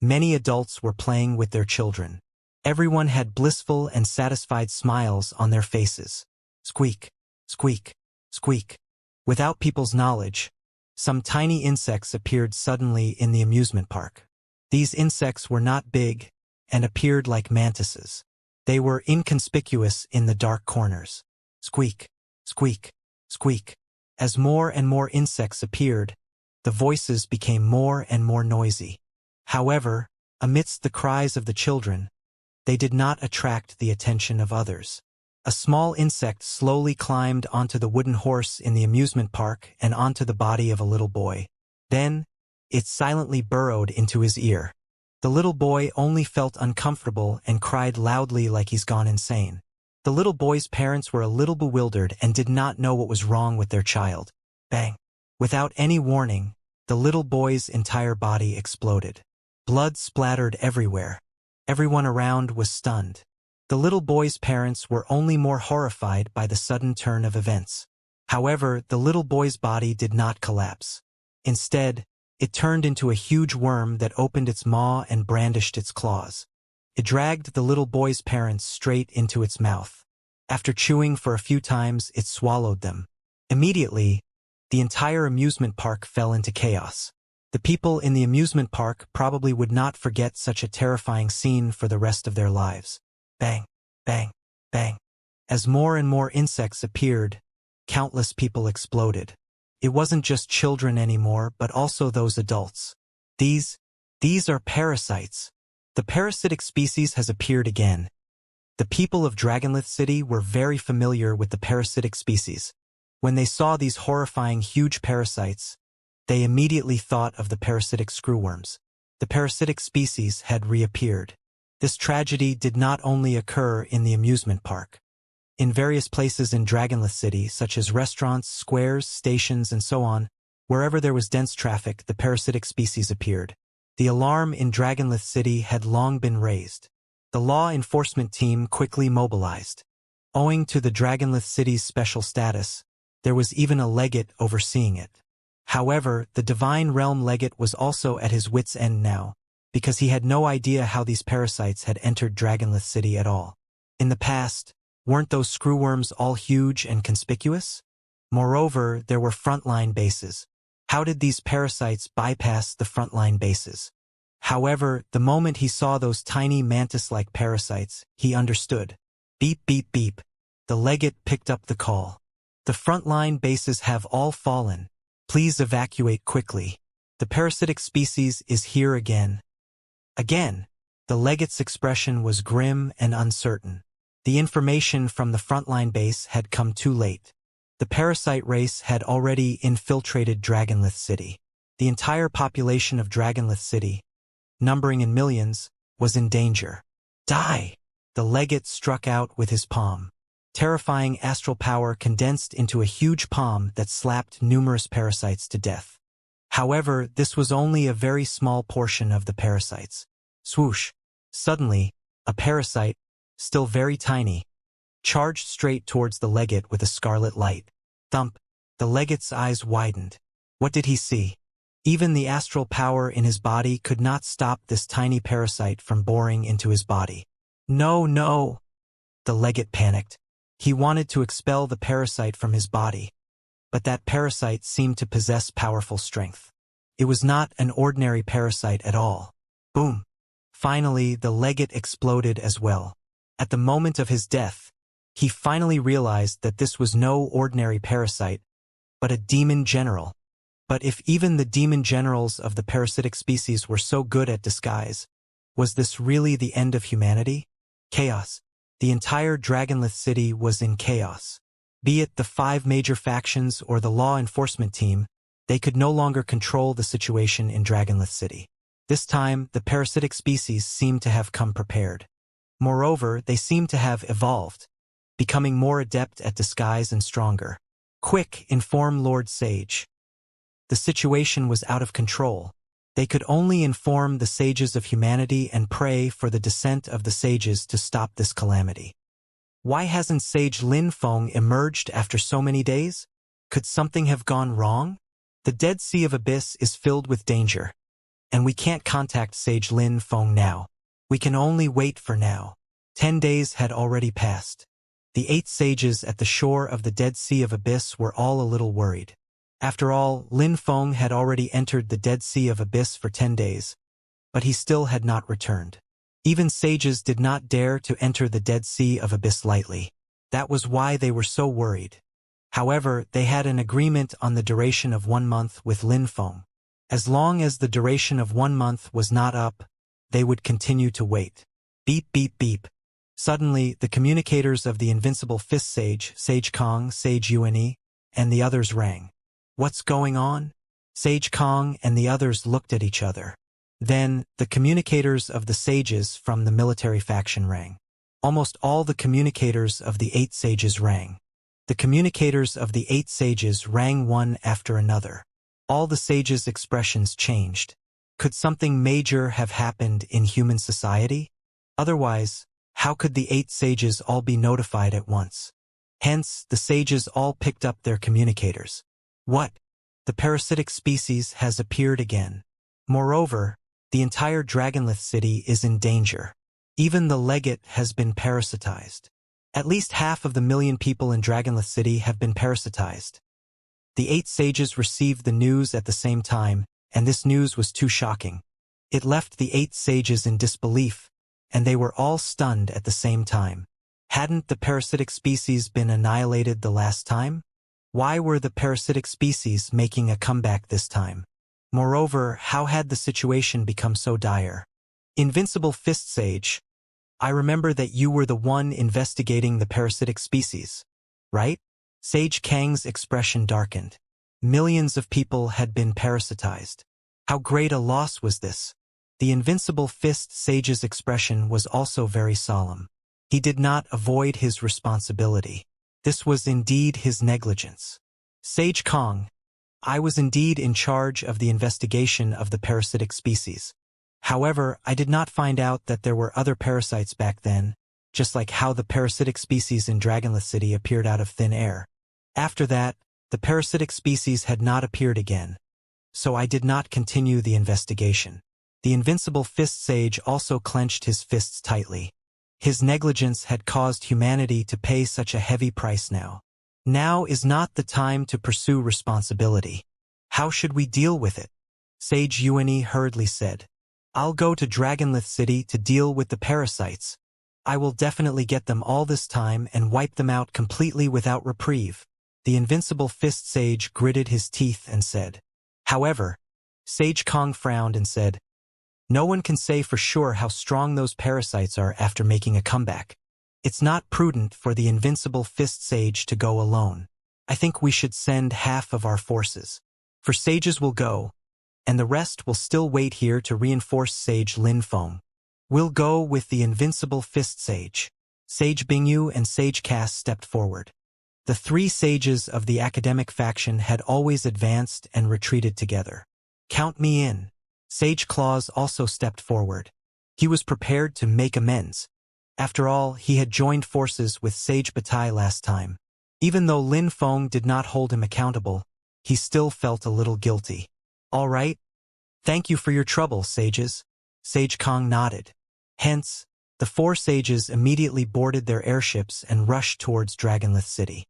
many adults were playing with their children. Everyone had blissful and satisfied smiles on their faces. Squeak, squeak, squeak. Without people's knowledge, some tiny insects appeared suddenly in the amusement park. These insects were not big and appeared like mantises. They were inconspicuous in the dark corners. Squeak, squeak, squeak. As more and more insects appeared, the voices became more and more noisy. However, amidst the cries of the children, they did not attract the attention of others. A small insect slowly climbed onto the wooden horse in the amusement park and onto the body of a little boy. Then, it silently burrowed into his ear. The little boy only felt uncomfortable and cried loudly like he's gone insane. The little boy's parents were a little bewildered and did not know what was wrong with their child. Bang! Without any warning, the little boy's entire body exploded. Blood splattered everywhere. Everyone around was stunned. The little boy's parents were only more horrified by the sudden turn of events. However, the little boy's body did not collapse. Instead, it turned into a huge worm that opened its maw and brandished its claws. It dragged the little boy's parents straight into its mouth. After chewing for a few times, it swallowed them. Immediately, the entire amusement park fell into chaos. The people in the amusement park probably would not forget such a terrifying scene for the rest of their lives. Bang, bang, bang. As more and more insects appeared, countless people exploded. It wasn't just children anymore, but also those adults. These are parasites. The parasitic species has appeared again. The people of Dragonlith City were very familiar with the parasitic species. When they saw these horrifying huge parasites, they immediately thought of the parasitic screwworms. The parasitic species had reappeared. This tragedy did not only occur in the amusement park. In various places in Dragonlith City, such as restaurants, squares, stations, and so on, wherever there was dense traffic, the parasitic species appeared. The alarm in Dragonlith City had long been raised. The law enforcement team quickly mobilized. Owing to the Dragonlith City's special status, there was even a legate overseeing it. However, the Divine Realm legate was also at his wits' end now, because he had no idea how these parasites had entered Dragonlith City at all. In the past, weren't those screwworms all huge and conspicuous? Moreover, there were frontline bases. How did these parasites bypass the frontline bases? However, the moment he saw those tiny mantis-like parasites, he understood. Beep, beep, beep. The legate picked up the call. The frontline bases have all fallen. Please evacuate quickly. The parasitic species is here again. Again. The legate's expression was grim and uncertain. The information from the frontline base had come too late. The parasite race had already infiltrated Dragonlith City. The entire population of Dragonlith City, numbering in millions, was in danger. Die! The legate struck out with his palm. Terrifying astral power condensed into a huge palm that slapped numerous parasites to death. However, this was only a very small portion of the parasites. Swoosh! Suddenly, a parasite, still very tiny, charged straight towards the legate with a scarlet light. Thump! The legate's eyes widened. What did he see? Even the astral power in his body could not stop this tiny parasite from boring into his body. No, no! The legate panicked. He wanted to expel the parasite from his body, but that parasite seemed to possess powerful strength. It was not an ordinary parasite at all. Boom! Finally, the legate exploded as well. At the moment of his death, he finally realized that this was no ordinary parasite, but a demon general. But if even the demon generals of the parasitic species were so good at disguise, was this really the end of humanity? Chaos. The entire Dragonlith City was in chaos. Be it the 5 major factions or the law enforcement team, they could no longer control the situation in Dragonlith City. This time, the parasitic species seemed to have come prepared. Moreover, they seemed to have evolved, becoming more adept at disguise and stronger. Quick, inform Lord Sage. The situation was out of control. They could only inform the sages of humanity and pray for the descent of the sages to stop this calamity. Why hasn't Sage Lin Feng emerged after so many days? Could something have gone wrong? The Dead Sea of Abyss is filled with danger, and we can't contact Sage Lin Feng now. We can only wait for now. 10 days had already passed. The 8 sages at the shore of the Dead Sea of Abyss were all a little worried. After all, Lin Feng had already entered the Dead Sea of Abyss for 10 days, but he still had not returned. Even sages did not dare to enter the Dead Sea of Abyss lightly. That was why they were so worried. However, they had an agreement on the duration of 1 month with Lin Feng. As long as the duration of 1 month was not up, they would continue to wait. Beep, beep, beep. Suddenly, the communicators of the invincible Fist Sage, Sage Kong, Sage Yuani, and the others rang. What's going on? Sage Kong and the others looked at each other. Then, the communicators of the sages from the military faction rang. Almost all the communicators of the 8 sages rang. The communicators of the 8 sages rang one after another. All the sages' expressions changed. Could something major have happened in human society? Otherwise, How could the 8 sages all be notified at once? Hence, the sages all picked up their communicators. What? The parasitic species has appeared again. Moreover, the entire Dragonlith city is in danger. Even the legate has been parasitized. At least half of the million people in Dragonlith city have been parasitized. The 8 sages received the news at the same time, and this news was too shocking. It left the 8 sages in disbelief, and they were all stunned at the same time. Hadn't the parasitic species been annihilated the last time? Why were the parasitic species making a comeback this time? Moreover, how had the situation become so dire? Invincible Fist Sage, I remember that you were the one investigating the parasitic species, right? Sage Kang's expression darkened. Millions of people had been parasitized. How great a loss was this? The Invincible Fist Sage's expression was also very solemn. He did not avoid his responsibility. This was indeed his negligence. Sage Kang, I was indeed in charge of the investigation of the parasitic species. However, I did not find out that there were other parasites back then, just like how the parasitic species in Dragonlith City appeared out of thin air. After that, the parasitic species had not appeared again, so I did not continue the investigation. The Invincible Fist Sage also clenched his fists tightly. His negligence had caused humanity to pay such a heavy price now. Now is not the time to pursue responsibility. How should we deal with it? Sage Yuani hurriedly said. I'll go to Dragonlith City to deal with the parasites. I will definitely get them all this time and wipe them out completely without reprieve. The Invincible Fist Sage gritted his teeth and said. However, Sage Kang frowned and said, no one can say for sure how strong those parasites are after making a comeback. It's not prudent for the Invincible Fist Sage to go alone. I think we should send half of our forces. For sages will go, and the rest will still wait here to reinforce Sage Lin Feng. We'll go with the Invincible Fist Sage. Sage Bingyu and Sage Cass stepped forward. The 3 sages of the academic faction had always advanced and retreated together. Count me in. Sage Claus also stepped forward. He was prepared to make amends. After all, he had joined forces with Sage Batai last time. Even though Lin Feng did not hold him accountable, he still felt a little guilty. All right. Thank you for your trouble, sages. Sage Kang nodded. Hence, the 4 sages immediately boarded their airships and rushed towards Dragonlith City.